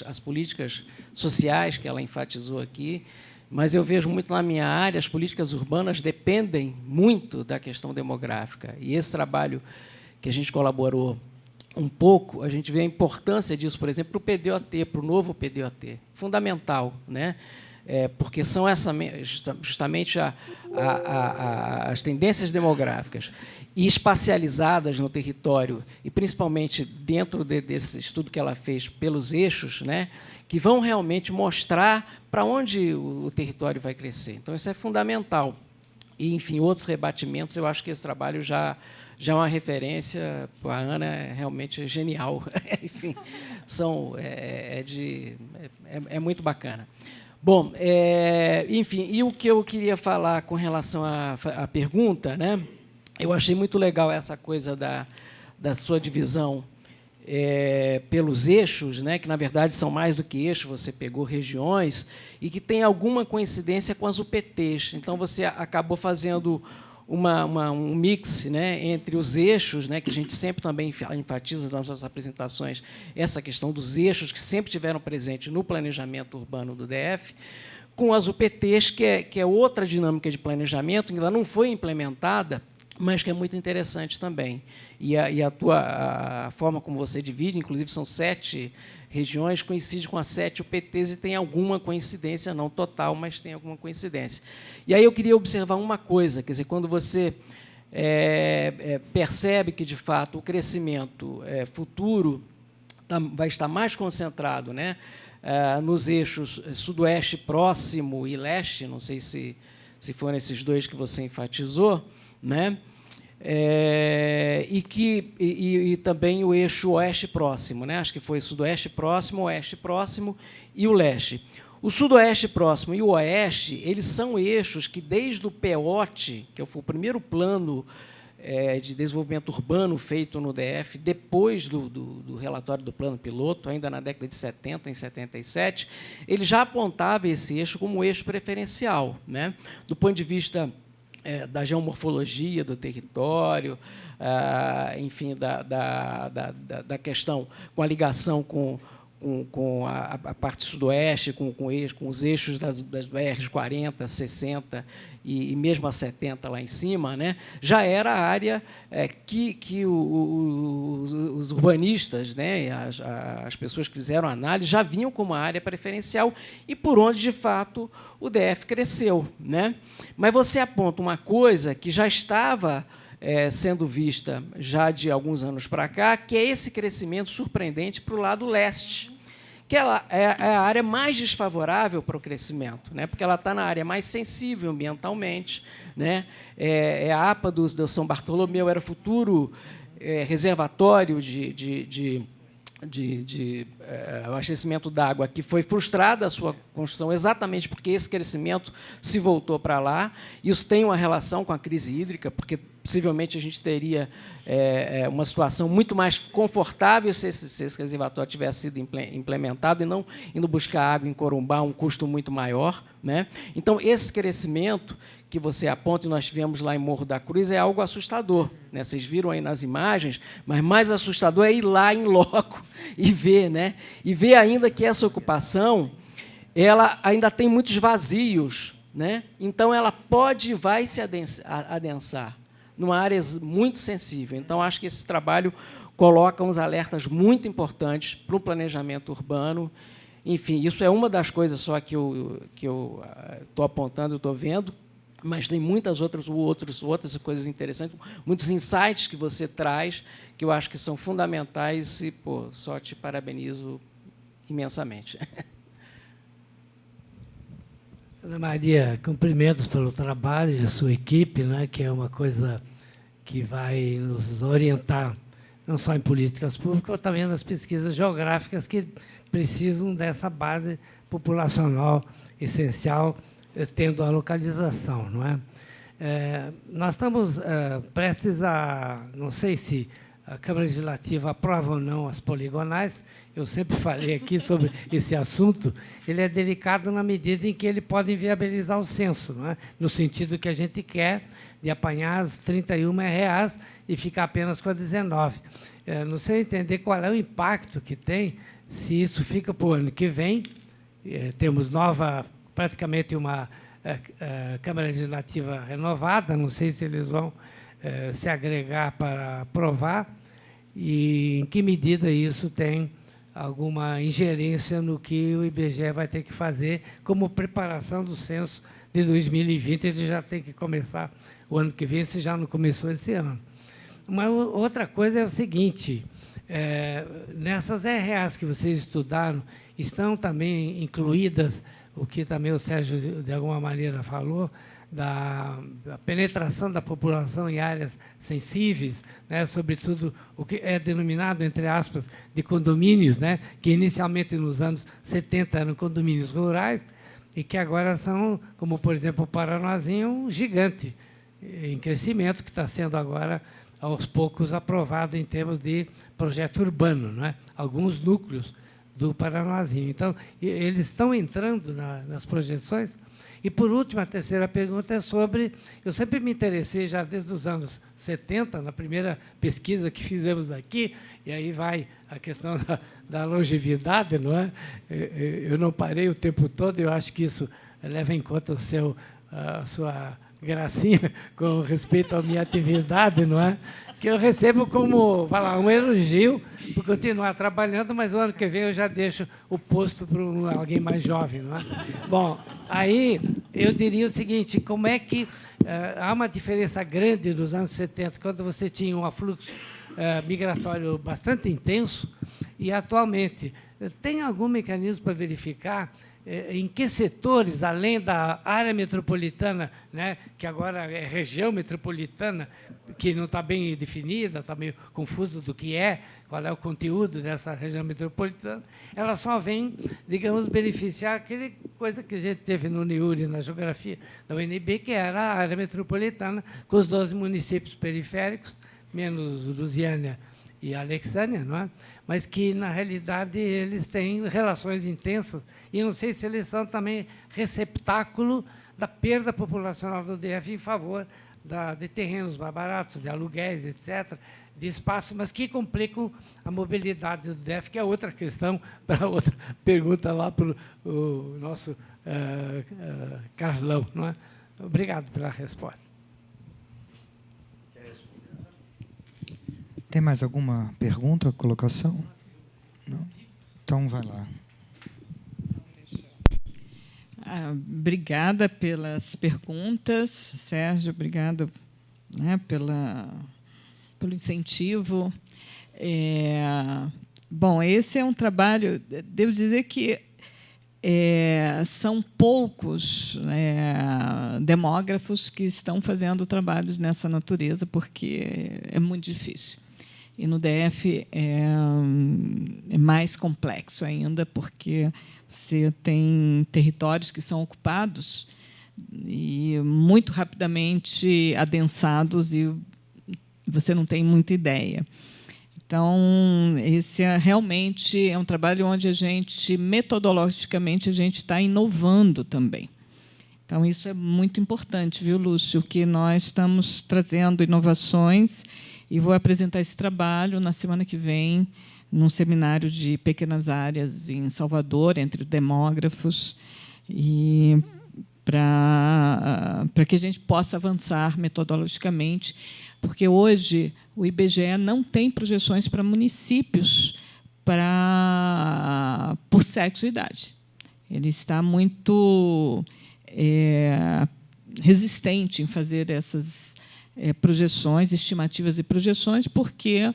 as políticas sociais, que ela enfatizou aqui, mas eu vejo muito na minha área, as políticas urbanas dependem muito da questão demográfica. E esse trabalho que a gente colaborou um pouco, a gente vê a importância disso, por exemplo, para o PDOT, para o novo PDOT. Fundamental, né? Porque são justamente as tendências demográficas e espacializadas no território, e principalmente dentro desse estudo que ela fez pelos eixos, né, que vão realmente mostrar para onde o território vai crescer. Então, isso é fundamental. E, enfim, outros rebatimentos, eu acho que esse trabalho já é uma referência. A Ana é realmente genial. Enfim, é muito bacana. Bom, enfim, e o que eu queria falar com relação à pergunta, né? Eu achei muito legal essa coisa da sua divisão pelos eixos, né? Que, na verdade, são mais do que eixos, você pegou regiões, e que tem alguma coincidência com as UPTs. Então, você acabou fazendo um mix, né, entre os eixos, né, que a gente sempre também enfatiza nas nossas apresentações, essa questão dos eixos que sempre tiveram presente no planejamento urbano do DF, com as UPTs, que é outra dinâmica de planejamento, que ainda não foi implementada, mas que é muito interessante também. E a forma como você divide, inclusive são 7 regiões, coincide com as 7 UPTs e tem alguma coincidência, não total, mas tem alguma coincidência. E aí eu queria observar uma coisa, quer dizer, quando você percebe que, de fato, o crescimento futuro vai estar mais concentrado, né, nos eixos sudoeste próximo e leste, não sei se foram esses dois que você enfatizou, né? E também o eixo oeste próximo, né? Acho que foi sudoeste próximo, oeste próximo e o leste. O sudoeste próximo e o oeste, eles são eixos que, desde o PEOT, que foi o primeiro plano de desenvolvimento urbano feito no DF, depois do relatório do plano piloto, ainda na década de 70, em 77, ele já apontava esse eixo como eixo preferencial, né? Do ponto de vista da geomorfologia do território, enfim, da questão com a ligação com a parte sudoeste, com os eixos das BRs 40, 60 e mesmo a 70 lá em cima, né, já era a área que os urbanistas, né, as pessoas que fizeram a análise, já vinham como uma área preferencial e por onde, de fato, o DF cresceu, né? Mas você aponta uma coisa que já estava sendo vista já de alguns anos para cá, que é esse crescimento surpreendente para o lado leste, que ela é a área mais desfavorável para o crescimento, né? Porque ela está na área mais sensível ambientalmente, né? A APA do São Bartolomeu era o futuro reservatório de abastecimento d'água, que foi frustrada a sua construção exatamente porque esse crescimento se voltou para lá. Isso tem uma relação com a crise hídrica, porque possivelmente a gente teria uma situação muito mais confortável se esse reservatório tivesse sido implementado e não indo buscar água em Corumbá, um custo muito maior, né? Então, esse crescimento que você aponta, e nós tivemos lá em Morro da Cruz, é algo assustador, né? Vocês viram aí nas imagens, mas mais assustador é ir lá em loco e ver, né? E ver ainda que essa ocupação ela ainda tem muitos vazios, né? Então, ela pode e vai se adensar numa área muito sensível. Então, acho que esse trabalho coloca uns alertas muito importantes para o planejamento urbano. Enfim, isso é uma das coisas só que eu estou apontando, estou vendo, mas tem muitas outras coisas interessantes, muitos insights que você traz, que eu acho que são fundamentais e, pô, só te parabenizo imensamente. Ana Maria, cumprimentos pelo trabalho de sua equipe, né, que é uma coisa que vai nos orientar, não só em políticas públicas, mas também nas pesquisas geográficas que precisam dessa base populacional essencial, tendo a localização, não é? Nós estamos prestes a, não sei se a Câmara Legislativa aprova ou não as poligonais, eu sempre falei aqui sobre esse assunto, ele é delicado na medida em que ele pode inviabilizar o censo, não é? No sentido que a gente quer, de apanhar as 31 reais e ficar apenas com a 19. Não sei entender qual é o impacto que tem se isso fica para o ano que vem, temos praticamente uma Câmara Legislativa renovada, não sei se eles vão se agregar para aprovar, e em que medida isso tem alguma ingerência no que o IBGE vai ter que fazer como preparação do censo de 2020, ele já tem que começar o ano que vem, se já não começou esse ano. Uma outra coisa é o seguinte, nessas RAs que vocês estudaram, estão também incluídas, o que também o Sérgio, de alguma maneira, falou, da penetração da população em áreas sensíveis, né, sobretudo o que é denominado, entre aspas, de condomínios, né, que inicialmente nos anos 70 eram condomínios rurais e que agora são, como, por exemplo, o Paranoazinho, um gigante em crescimento, que está sendo agora, aos poucos, aprovado em termos de projeto urbano, não é? Alguns núcleos do Paranoazinho. Então, eles estão entrando nas projeções. E, por último, a terceira pergunta é sobre... Eu sempre me interessei, já desde os anos 70, na primeira pesquisa que fizemos aqui, e aí vai a questão da longevidade, não é? Eu não parei o tempo todo, eu acho que isso leva em conta a sua gracinha com respeito à minha atividade, não é? Que eu recebo como, vai lá, um elogio por continuar trabalhando, mas o ano que vem eu já deixo o posto para alguém mais jovem, não é? Bom, aí eu diria o seguinte, como é que há uma diferença grande nos anos 70, quando você tinha um afluxo migratório bastante intenso, e atualmente tem algum mecanismo para verificar em que setores, além da área metropolitana, né, que agora é região metropolitana, que não está bem definida, está meio confuso do que é, qual é o conteúdo dessa região metropolitana, ela só vem, digamos, beneficiar aquela coisa que a gente teve no NIURI, na geografia da UNB, que era a área metropolitana, com os 12 municípios periféricos, menos Lusiânia e Alexânia, não é? Mas que, na realidade, eles têm relações intensas, e não sei se eles são também receptáculo da perda populacional do DF em favor de terrenos mais baratos, de aluguéis, etc., de espaço, mas que complicam a mobilidade do DF, que é outra questão para outra pergunta lá para o nosso Carlão, não é? Obrigado pela resposta. Tem mais alguma pergunta, colocação? Não? Então, vai lá. Obrigada pelas perguntas, Sérgio, obrigada, né, pelo incentivo. Bom, esse é um trabalho, devo dizer que são poucos demógrafos que estão fazendo trabalhos nessa natureza, porque é muito difícil. E no DF é mais complexo ainda, porque você tem territórios que são ocupados e muito rapidamente adensados, e você não tem muita ideia. Então, esse realmente é um trabalho onde a gente, metodologicamente, a gente está inovando também. Então, isso é muito importante, viu, Lúcio, que nós estamos trazendo inovações, e vou apresentar esse trabalho na semana que vem, num seminário de pequenas áreas em Salvador, entre demógrafos, e para que a gente possa avançar metodologicamente, porque hoje o IBGE não tem projeções para municípios por sexo e idade. Ele está muito resistente em fazer essas projeções, estimativas e projeções, porque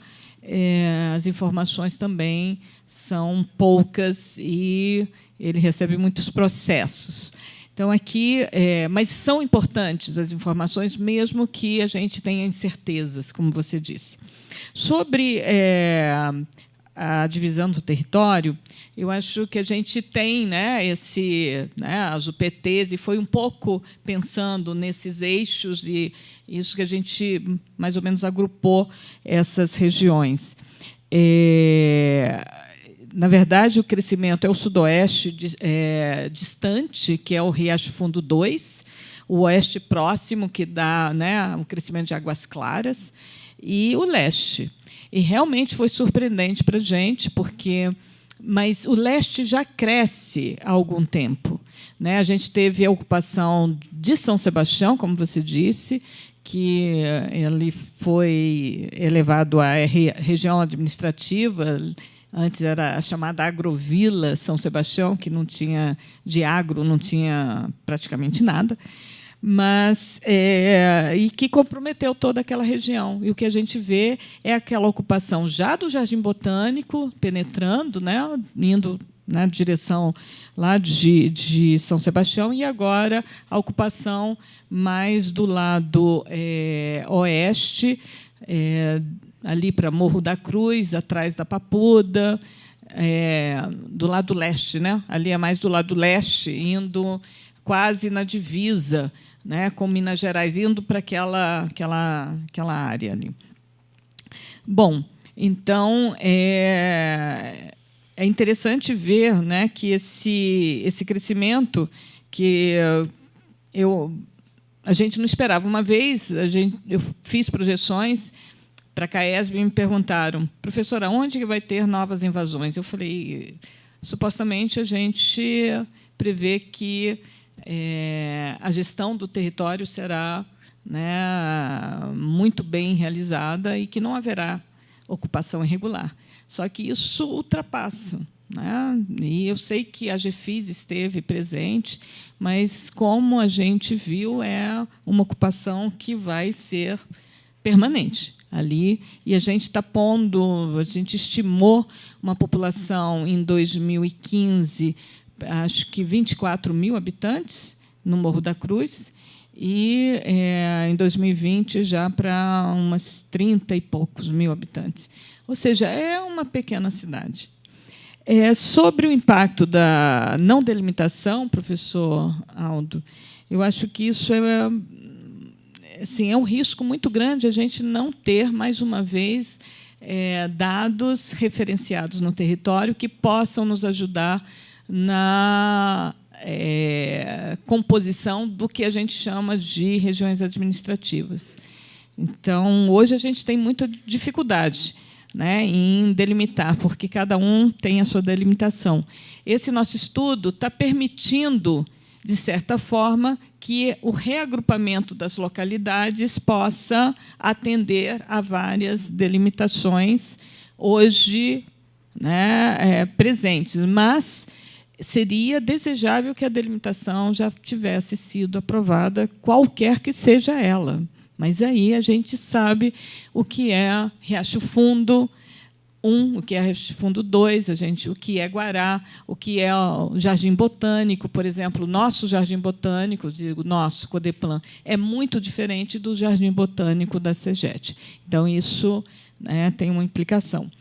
as informações também são poucas e ele recebe muitos processos. Então, aqui, mas são importantes as informações, mesmo que a gente tenha incertezas, como você disse. Sobre a divisão do território, eu acho que a gente tem, as UPTs, e foi um pouco pensando nesses eixos, e isso que a gente mais ou menos agrupou essas regiões. Na verdade, o crescimento é o sudoeste distante, que é o Riacho Fundo 2, o oeste próximo, que dá um crescimento de Águas Claras, e o leste. E realmente foi surpreendente para a gente, mas o leste já cresce há algum tempo. A gente teve a ocupação de São Sebastião, como você disse, que ele foi elevado à região administrativa. Antes era a chamada Agrovila São Sebastião, que não tinha de agro, não tinha praticamente nada, mas e que comprometeu toda aquela região. E o que a gente vê é aquela ocupação já do Jardim Botânico, penetrando, indo na direção lá de São Sebastião, e agora a ocupação mais do lado oeste, ali para Morro da Cruz, atrás da Papuda, do lado leste, ali é mais do lado leste, indo quase na divisa, com Minas Gerais, indo para aquela área ali. Bom, então é interessante ver, que esse crescimento que a gente não esperava. Uma vez eu fiz projeções para a CAESB e me perguntaram: professora, onde que vai ter novas invasões? Eu falei, supostamente a gente prevê que a gestão do território será muito bem realizada e que não haverá ocupação irregular. Só que isso ultrapassa. E eu sei que a GFIS esteve presente, mas, como a gente viu, é uma ocupação que vai ser permanente ali, e a gente estimou uma população em 2015, acho que 24 mil habitantes no Morro da Cruz, e em 2020 já para umas 30 e poucos mil habitantes. Ou seja, é uma pequena cidade. Sobre o impacto da não delimitação, professor Aldo, eu acho que isso é um risco muito grande a gente não ter, mais uma vez, dados referenciados no território que possam nos ajudar na composição do que a gente chama de regiões administrativas. Então, hoje a gente tem muita dificuldade em delimitar, porque cada um tem a sua delimitação. Esse nosso estudo está permitindo, de certa forma, que o reagrupamento das localidades possa atender a várias delimitações hoje presentes, mas seria desejável que a delimitação já tivesse sido aprovada, qualquer que seja ela. Mas aí a gente sabe o que é Riacho Fundo 1, o que é Riacho Fundo 2, o que é Guará, o que é o Jardim Botânico, por exemplo. O nosso Jardim Botânico, nosso Codeplan, é muito diferente do Jardim Botânico da CEGET. Então, isso tem uma implicação.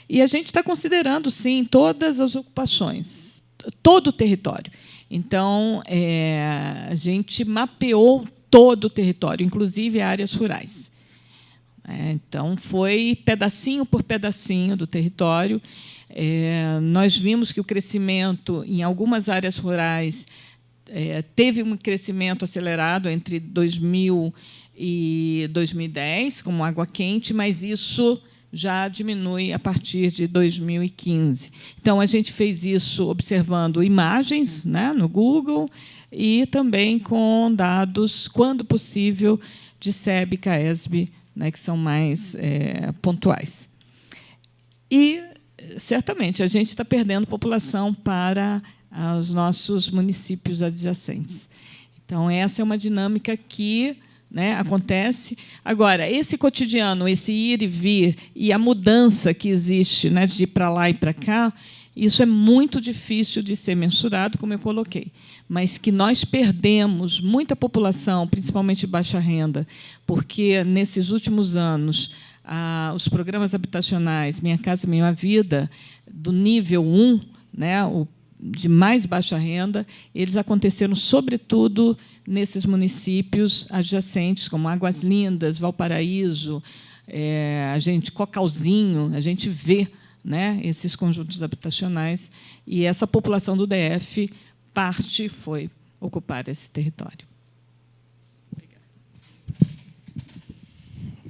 E a gente está considerando, sim, todas as ocupações, todo o território. Então, a gente mapeou todo o território, inclusive áreas rurais. Então, foi pedacinho por pedacinho do território. Nós vimos que o crescimento em algumas áreas rurais teve um crescimento acelerado entre 2000 e 2010, como água quente, mas isso já diminui a partir de 2015. Então, a gente fez isso observando imagens, né, no Google e também com dados, quando possível, de SEB e CAESB, né, que são mais pontuais. E, certamente, a gente está perdendo população para os nossos municípios adjacentes. Então, essa é uma dinâmica que, né, acontece. Agora, esse cotidiano, esse ir e vir, e a mudança que existe, né, de ir para lá e para cá, isso é muito difícil de ser mensurado, como eu coloquei. Mas que nós perdemos muita população, principalmente de baixa renda, porque, nesses últimos anos, os programas habitacionais Minha Casa Minha Vida, do nível 1, né, de mais baixa renda, eles aconteceram, sobretudo, nesses municípios adjacentes, como Águas Lindas, Valparaíso, Cocalzinho, a gente vê, né, esses conjuntos habitacionais, e essa população do DF, parte foi ocupar esse território. Obrigada.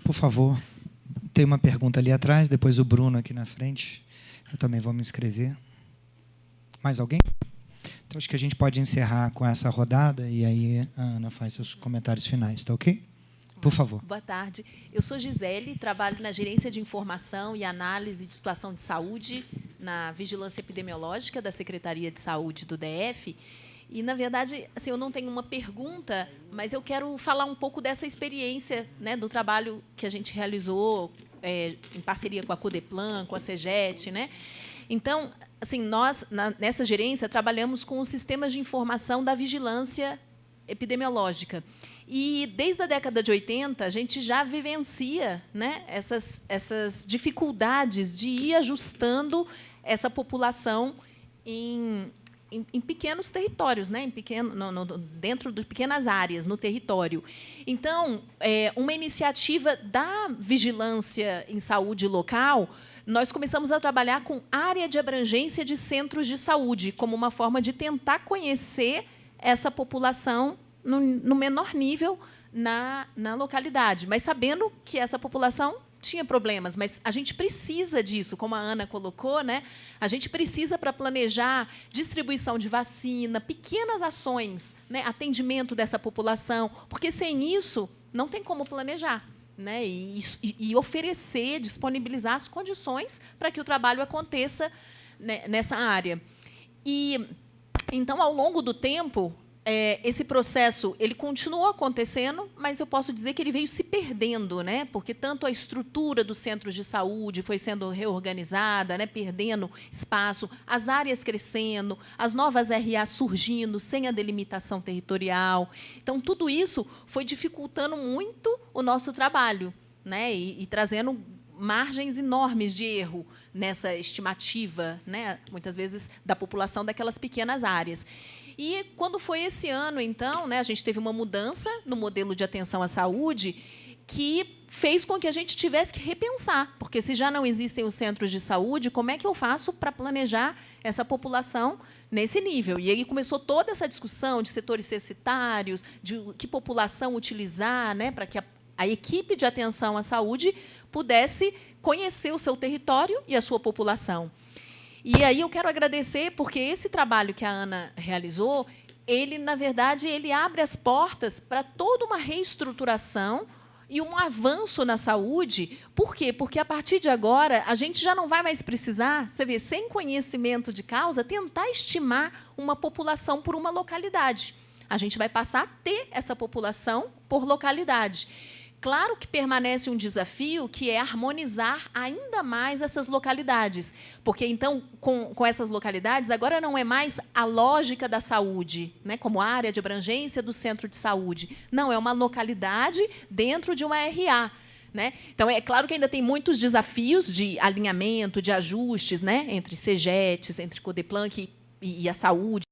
Por favor, tem uma pergunta ali atrás, depois o Bruno aqui na frente. Eu também vou me inscrever. Mais alguém? Então, acho que a gente pode encerrar com essa rodada e aí a Ana faz seus comentários finais, tá ok? Por favor. Boa tarde. Eu sou Gisele, trabalho na Gerência de Informação e Análise de Situação de Saúde, na Vigilância Epidemiológica da Secretaria de Saúde do DF. E, na verdade, assim, eu não tenho uma pergunta, mas eu quero falar um pouco dessa experiência, né, do trabalho que a gente realizou em parceria com a Codeplan, com a CEGET, né? Então, assim, nós, nessa gerência, trabalhamos com os sistemas de informação da vigilância epidemiológica. E, desde a década de 80, a gente já vivencia, né, essas dificuldades de ir ajustando essa população em pequenos territórios, né, dentro de pequenas áreas no território. Então, uma iniciativa da vigilância em saúde local, nós começamos a trabalhar com área de abrangência de centros de saúde, como uma forma de tentar conhecer essa população no menor nível na localidade, mas sabendo que essa população tinha problemas. Mas a gente precisa disso, como a Ana colocou, né? A gente precisa, para planejar distribuição de vacina, pequenas ações, né? Atendimento dessa população, porque, sem isso, não tem como planejar, né, e oferecer, disponibilizar as condições para que o trabalho aconteça, né, nessa área. E, então, ao longo do tempo, esse processo ele continuou acontecendo, mas eu posso dizer que ele veio se perdendo, né, porque tanto a estrutura dos centros de saúde foi sendo reorganizada, né, perdendo espaço, as áreas crescendo, as novas RA surgindo sem a delimitação territorial. Então, tudo isso foi dificultando muito o nosso trabalho, né, e trazendo margens enormes de erro nessa estimativa, né, muitas vezes, da população daquelas pequenas áreas. E, quando foi esse ano, então, né, a gente teve uma mudança no modelo de atenção à saúde que fez com que a gente tivesse que repensar, porque, se já não existem os centros de saúde, como é que eu faço para planejar essa população nesse nível? E aí começou toda essa discussão de setores censitários, de que população utilizar, né, para que a equipe de atenção à saúde pudesse conhecer o seu território e a sua população. E aí eu quero agradecer, porque esse trabalho que a Ana realizou, ele, na verdade, ele abre as portas para toda uma reestruturação e um avanço na saúde. Por quê? Porque, a partir de agora, a gente já não vai mais precisar, você vê, sem conhecimento de causa, tentar estimar uma população por uma localidade. A gente vai passar a ter essa população por localidade. Claro que permanece um desafio, que é harmonizar ainda mais essas localidades, porque, então, com essas localidades, agora não é mais a lógica da saúde, né, como área de abrangência do centro de saúde. Não, é uma localidade dentro de uma RA. Né? Então, é claro que ainda tem muitos desafios de alinhamento, de ajustes, né, entre CEGETs, entre Codeplan e a saúde,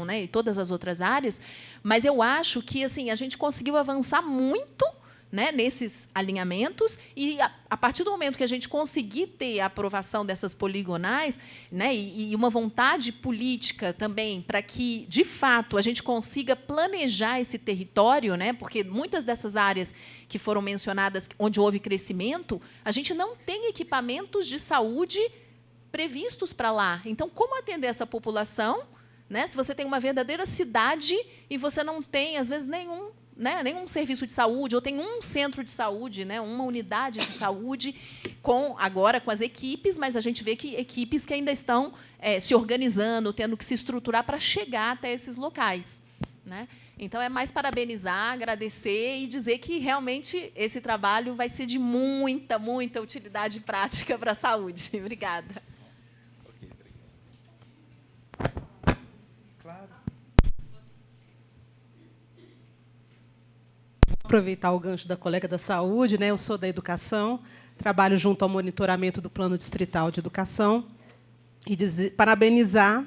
né, e todas as outras áreas, mas eu acho que, assim, a gente conseguiu avançar muito né, nesses alinhamentos, e a partir do momento que a gente conseguir ter a aprovação dessas poligonais, né, e uma vontade política também para que, de fato, a gente consiga planejar esse território, né, porque muitas dessas áreas que foram mencionadas, onde houve crescimento, a gente não tem equipamentos de saúde previstos para lá. Então, como atender essa população, né, se você tem uma verdadeira cidade e você não tem, às vezes, nenhum serviço de saúde, ou tem um centro de saúde, né, uma unidade de saúde, agora com as equipes, mas a gente vê que equipes que ainda estão se organizando, tendo que se estruturar para chegar até esses locais, né? Então, é mais parabenizar, agradecer e dizer que, realmente, esse trabalho vai ser de muita, muita utilidade prática para a saúde. Obrigada. Aproveitar o gancho da colega da saúde, né? Eu sou da educação, trabalho junto ao monitoramento do Plano Distrital de Educação, e parabenizar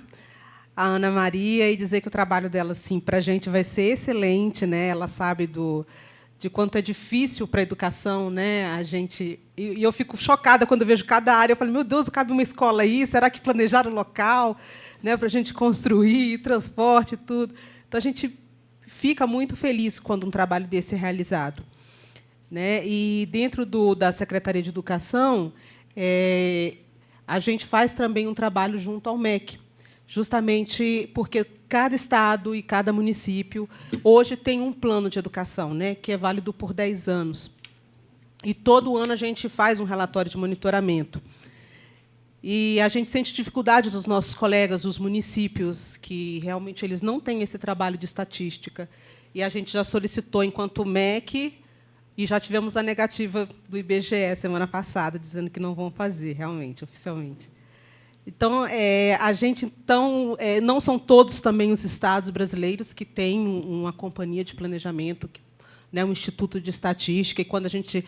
a Ana Maria e dizer que o trabalho dela, assim, para a gente vai ser excelente, né? Ela sabe de quanto é difícil para a educação, né? E eu fico chocada quando eu vejo cada área. Eu falo, meu Deus, cabe uma escola aí? Será que planejaram o local, né, para a gente construir, transporte, tudo? Então, a gente fica muito feliz quando um trabalho desse é realizado, né? E, dentro da Secretaria de Educação, a gente faz também um trabalho junto ao MEC, justamente porque cada estado e cada município hoje tem um plano de educação, né, que é válido por 10 anos. E, todo ano, a gente faz um relatório de monitoramento. E a gente sente dificuldade dos nossos colegas, os municípios, que realmente eles não têm esse trabalho de estatística. E a gente já solicitou, enquanto MEC, e já tivemos a negativa do IBGE semana passada, dizendo que não vão fazer, realmente, oficialmente. Então, não são todos também os estados brasileiros que têm uma companhia de planejamento, né, um instituto de estatística, e, quando a gente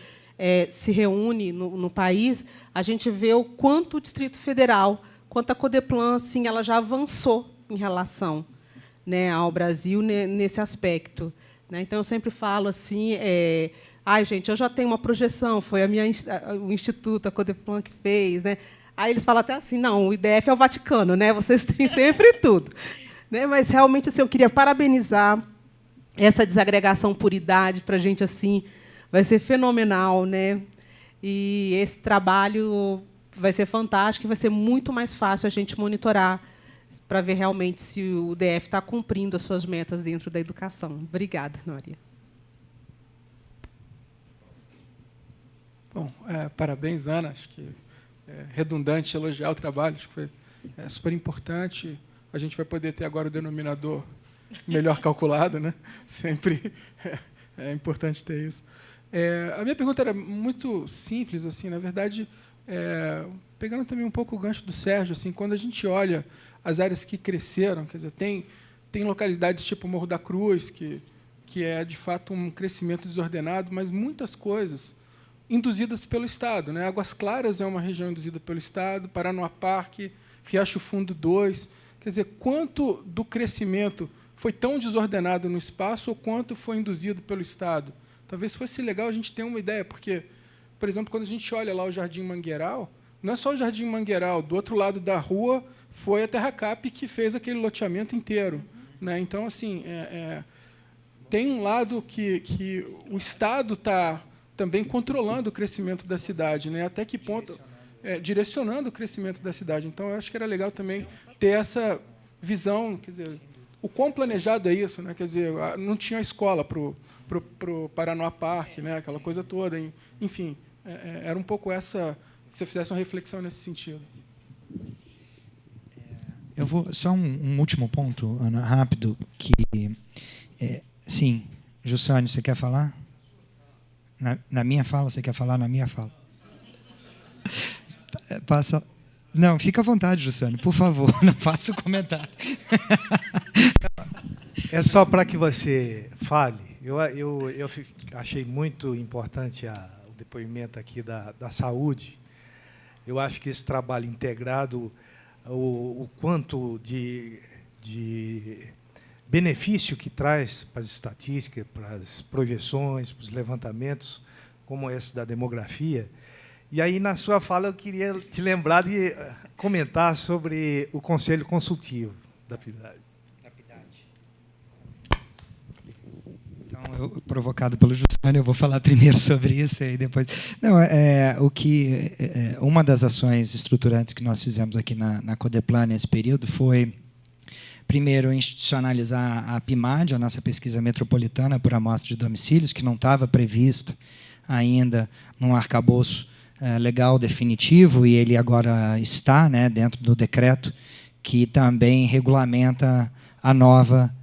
se reúne no país, a gente vê o quanto o Distrito Federal, quanto a Codeplan, assim, ela já avançou em relação, né, ao Brasil nesse aspecto, né? Então, eu sempre falo assim, gente, eu já tenho uma projeção, foi o Instituto, a Codeplan que fez, né? Aí eles falam até assim, não, o IDF é o Vaticano, né? Vocês têm sempre tudo, né? Mas, realmente, assim, eu queria parabenizar essa desagregação por idade, para a gente, assim, vai ser fenomenal, né? E esse trabalho vai ser fantástico, e vai ser muito mais fácil a gente monitorar para ver realmente se o DF está cumprindo as suas metas dentro da educação. Obrigada, Maria. Bom, parabéns, Ana. Acho que é redundante elogiar o trabalho, acho que foi super importante. A gente vai poder ter agora o denominador melhor calculado, né? Sempre é importante ter isso. A minha pergunta era muito simples, assim, na verdade, pegando também um pouco o gancho do Sérgio, assim, quando a gente olha as áreas que cresceram, quer dizer, tem localidades tipo Morro da Cruz, que é, de fato, um crescimento desordenado, mas muitas coisas induzidas pelo Estado, né? Águas Claras é uma região induzida pelo Estado, Paranoá-Parque, Riacho Fundo 2. Quer dizer, quanto do crescimento foi tão desordenado no espaço ou quanto foi induzido pelo Estado? Talvez fosse legal a gente ter uma ideia, porque, por exemplo, quando a gente olha lá o Jardim Mangueiral, não é só o Jardim Mangueiral, do outro lado da rua foi a Terracap que fez aquele loteamento inteiro, né? Então, assim, tem um lado que o Estado está também controlando o crescimento da cidade, né? Até que ponto direcionando o crescimento da cidade. Então, eu acho que era legal também ter essa visão, quer dizer, o quão planejado é isso, né? Quer dizer, não tinha escola para o Paranoá Parque, né? Aquela coisa toda. Enfim, era um pouco essa, que você fizesse uma reflexão nesse sentido. Eu vou só um último ponto, Ana, rápido, que sim, Jussânio, você quer falar? Na minha fala, você quer falar na minha fala? Passa. Não, fica à vontade, Jussânio, por favor, não faça o comentário. É só para que você fale. Eu achei muito importante o depoimento aqui da saúde. Eu acho que esse trabalho integrado, o quanto de benefício que traz para as estatísticas, para as projeções, para os levantamentos, como esse da demografia. E aí, na sua fala, eu queria te lembrar de comentar sobre o Conselho Consultivo da PIDAD. Então, provocado pelo Jussane, eu vou falar primeiro sobre isso e depois. Não, uma das ações estruturantes que nós fizemos aqui na Codeplan nesse período foi, primeiro, institucionalizar a PIMAD, a nossa pesquisa metropolitana por amostra de domicílios, que não estava prevista ainda num arcabouço legal definitivo, e ele agora está, né, dentro do decreto que também regulamenta a nova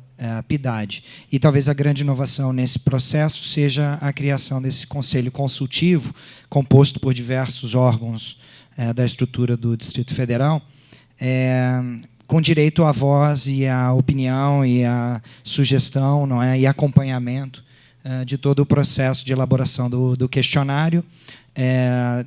PIDAD. E talvez a grande inovação nesse processo seja a criação desse conselho consultivo, composto por diversos órgãos da estrutura do Distrito Federal, com direito à voz e à opinião e à sugestão, não é, e acompanhamento de todo o processo de elaboração do questionário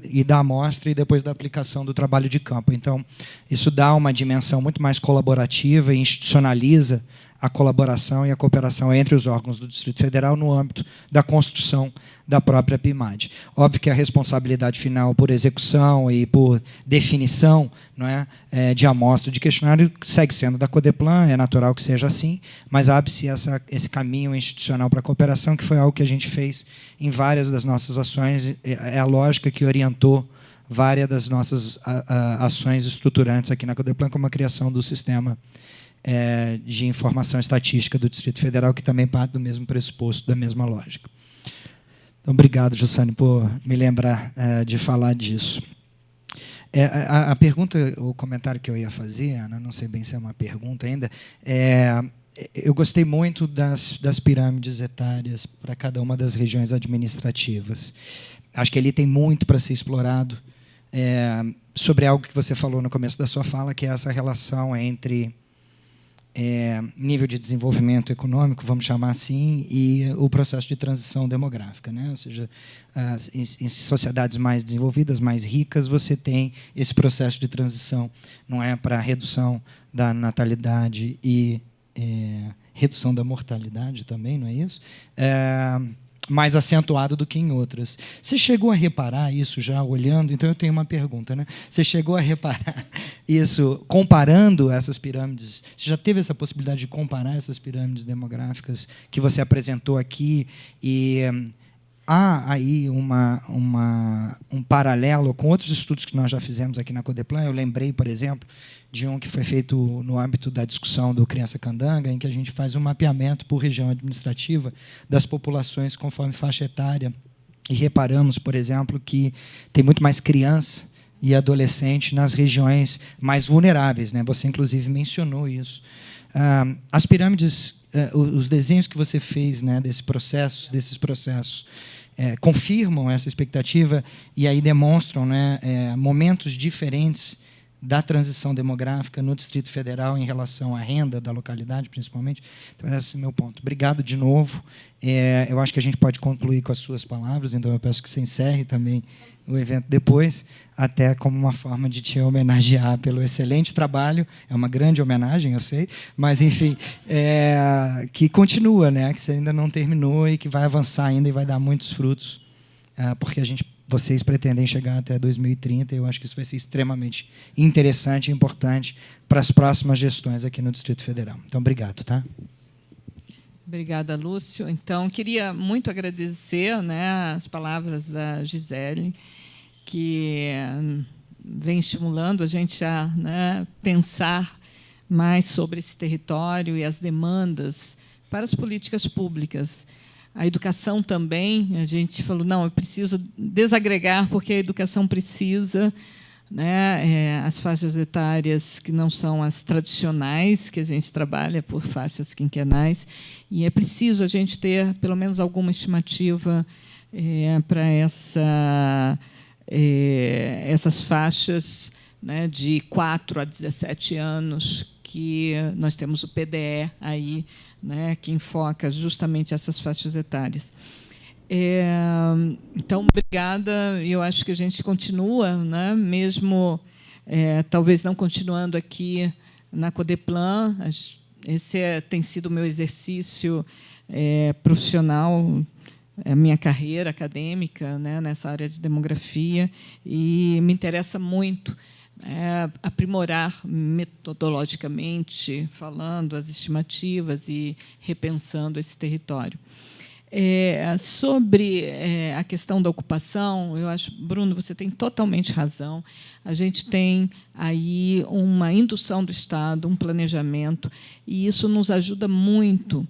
e da amostra e depois da aplicação do trabalho de campo. Então, isso dá uma dimensão muito mais colaborativa e institucionaliza a colaboração e a cooperação entre os órgãos do Distrito Federal no âmbito da construção da própria PIMAD. Óbvio que a responsabilidade final por execução e por definição, não é, de amostra de questionário segue sendo da Codeplan, é natural que seja assim, mas abre-se esse caminho institucional para a cooperação, que foi algo que a gente fez em várias das nossas ações, é a lógica que orientou várias das nossas ações estruturantes aqui na Codeplan, como a criação do sistema de informação estatística do Distrito Federal, que também parte do mesmo pressuposto, da mesma lógica. Então, obrigado, Jussane, por me lembrar de falar disso. A pergunta, o comentário que eu ia fazer, Ana, não sei bem se é uma pergunta ainda, eu gostei muito das pirâmides etárias para cada uma das regiões administrativas. Acho que ali tem muito para ser explorado, sobre algo que você falou no começo da sua fala, que é essa relação entre nível de desenvolvimento econômico, vamos chamar assim, e o processo de transição demográfica, né? Ou seja, em sociedades mais desenvolvidas, mais ricas, você tem esse processo de transição, não é, para redução da natalidade e redução da mortalidade também, não é isso? Mais acentuado do que em outras. Você chegou a reparar isso já olhando? Então, eu tenho uma pergunta, né? Você chegou a reparar isso comparando essas pirâmides? Você já teve essa possibilidade de comparar essas pirâmides demográficas que você apresentou aqui? E há aí um paralelo com outros estudos que nós já fizemos aqui na Codeplan. Eu lembrei, por exemplo, de um que foi feito no âmbito da discussão do Criança Candanga, em que a gente faz um mapeamento por região administrativa das populações conforme faixa etária. E reparamos, por exemplo, que tem muito mais criança e adolescente nas regiões mais vulneráveis, né? Você, inclusive, mencionou isso. As pirâmides, os desenhos que você fez, né, desses processos, confirmam essa expectativa e aí demonstram, né, momentos diferentes da transição demográfica no Distrito Federal em relação à renda da localidade, principalmente. Então, esse é o meu ponto. Obrigado de novo. Eu acho que a gente pode concluir com as suas palavras, então eu peço que você encerre também o evento depois, até como uma forma de te homenagear pelo excelente trabalho. É uma grande homenagem, eu sei, mas, enfim, que continua, né? Que você ainda não terminou e que vai avançar ainda e vai dar muitos frutos, porque vocês pretendem chegar até 2030, e eu acho que isso vai ser extremamente interessante e importante para as próximas gestões aqui no Distrito Federal. Então, obrigado. Tá? Obrigada, Lúcio. Então, queria muito agradecer, né, as palavras da Gisele, que vem estimulando a gente a, né, pensar mais sobre esse território e as demandas para as políticas públicas. A educação também, a gente falou, não, eu preciso desagregar, porque a educação precisa, né, as faixas etárias que não são as tradicionais, que a gente trabalha por faixas quinquenais, e é preciso a gente ter, pelo menos, alguma estimativa para essas faixas, né, de 4 a 17 anos, que nós temos o PDE aí, né, que enfoca justamente essas faixas etárias. Então, obrigada. Eu acho que a gente continua, né, mesmo talvez não continuando aqui na Codeplan, esse tem sido o meu exercício profissional, a minha carreira acadêmica, né, nessa área de demografia, e me interessa muito aprimorar metodologicamente, falando as estimativas e repensando esse território. Sobre a questão da ocupação, eu acho, Bruno, você tem totalmente razão. A gente tem aí uma indução do Estado, um planejamento, e isso nos ajuda muito.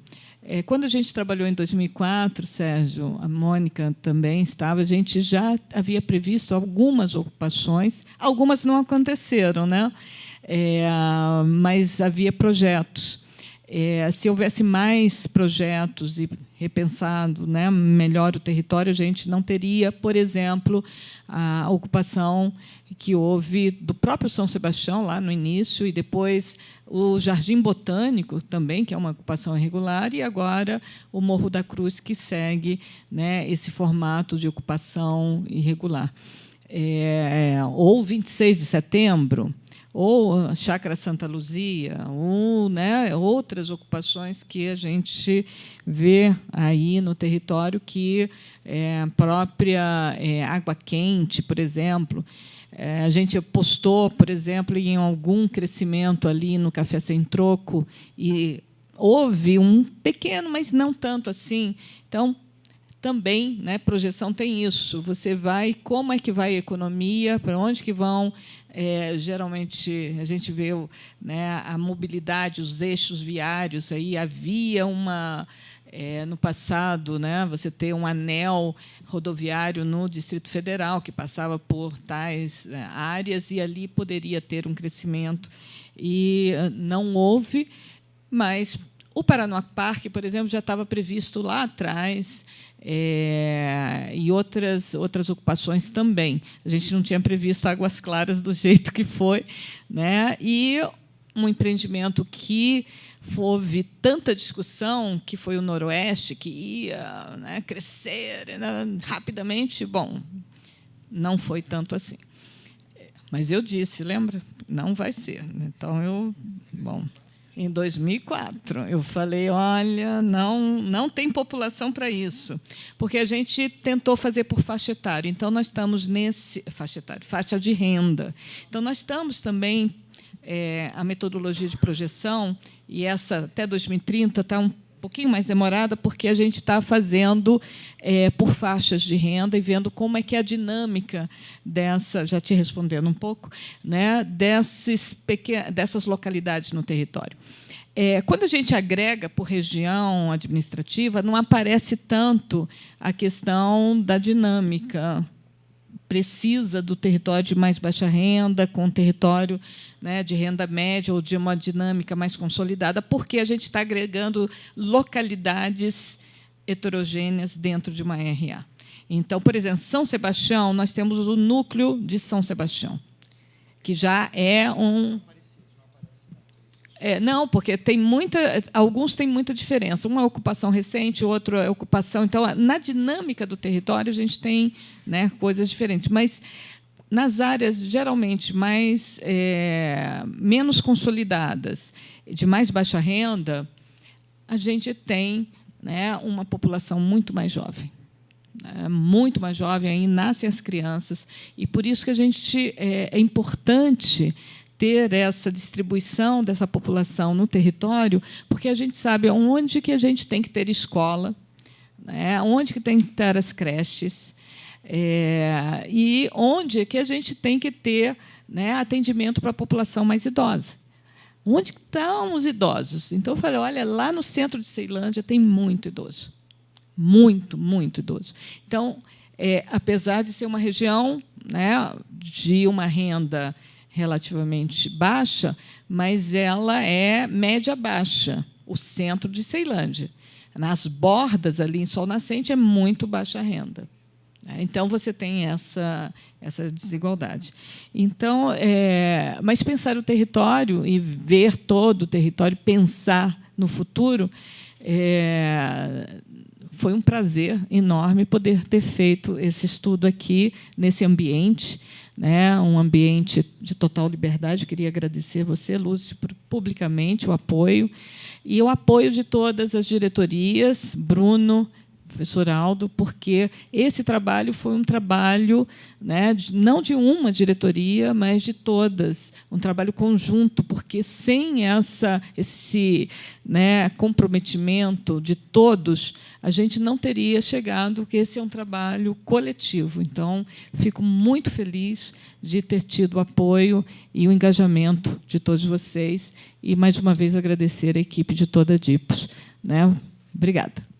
Quando a gente trabalhou em 2004, Sérgio, a Mônica também estava, a gente já havia previsto algumas ocupações, algumas não aconteceram, né? Mas havia projetos. Se houvesse mais projetos e repensado, né, melhor o território, a gente não teria, por exemplo, a ocupação que houve do próprio São Sebastião, lá no início, e depois o Jardim Botânico, também, que é uma ocupação irregular, e agora o Morro da Cruz, que segue, né, esse formato de ocupação irregular. Ou 26 de setembro, ou a Chácara Santa Luzia, ou, né, outras ocupações que a gente vê aí no território, que a própria Água Quente, por exemplo, a gente apostou, por exemplo, em algum crescimento ali no Café Sem Troco, e houve um pequeno, mas não tanto assim. Então, também, né, projeção tem isso. Você vai, como é que vai a economia, para onde que vão? Geralmente a gente vê, né, a mobilidade, os eixos viários. Aí havia uma no passado, né, você ter um anel rodoviário no Distrito Federal que passava por tais áreas, e ali poderia ter um crescimento, e não houve. Mas o Paranoá Parque, por exemplo, já estava previsto lá atrás, e outras ocupações também. A gente não tinha previsto Águas Claras do jeito que foi, né? E um empreendimento que houve tanta discussão, que foi o Noroeste, que ia, né, crescer, né, rapidamente. Bom, não foi tanto assim. Mas eu disse, lembra? Não vai ser. Então, em 2004, eu falei, olha, não tem população para isso, porque a gente tentou fazer por faixa etária. Então, nós estamos nesse faixa de renda. Então, nós estamos também, a metodologia de projeção, e essa até 2030 está um pouquinho mais demorada, porque a gente está fazendo por faixas de renda e vendo como é que é a dinâmica dessa, já te respondendo um pouco, né, dessas localidades no território. Quando a gente agrega por região administrativa, não aparece tanto a questão da dinâmica precisa do território de mais baixa renda, com território, né, de renda média, ou de uma dinâmica mais consolidada, porque a gente está agregando localidades heterogêneas dentro de uma RA. Então, por exemplo, São Sebastião, nós temos o núcleo de São Sebastião, que já é um... não, porque alguns têm muita diferença. Uma é ocupação recente, outro é ocupação. Então, na dinâmica do território, a gente tem, né, coisas diferentes. Mas, nas áreas geralmente menos consolidadas, de mais baixa renda, a gente tem, né, uma população muito mais jovem. Muito mais jovem, aí nascem as crianças. E, por isso, que a gente é importante ter essa distribuição dessa população no território, porque a gente sabe onde que a gente tem que ter escola, né, onde que tem que ter as creches, e onde que a gente tem que ter, né, atendimento para a população mais idosa. Onde estão os idosos? Então, eu falei, olha, lá no centro de Ceilândia tem muito idoso. Muito, muito idoso. Então, apesar de ser uma região, né, de uma renda relativamente baixa, mas ela é média-baixa, o centro de Ceilândia. Nas bordas, ali em Sol Nascente, é muito baixa renda. Então, você tem essa desigualdade. Então, mas pensar o território e ver todo o território, pensar no futuro, foi um prazer enorme poder ter feito esse estudo aqui, nesse ambiente, né, um ambiente de total liberdade. Queria agradecer você, Lúcio, publicamente o apoio, e o apoio de todas as diretorias, Bruno, professor Aldo, porque esse trabalho foi um trabalho, né, não de uma diretoria, mas de todas, um trabalho conjunto, porque sem esse, né, comprometimento de todos, a gente não teria chegado, que esse é um trabalho coletivo. Então, fico muito feliz de ter tido o apoio e o engajamento de todos vocês, e, mais uma vez, agradecer a equipe de toda a DIPOS, né? Obrigada.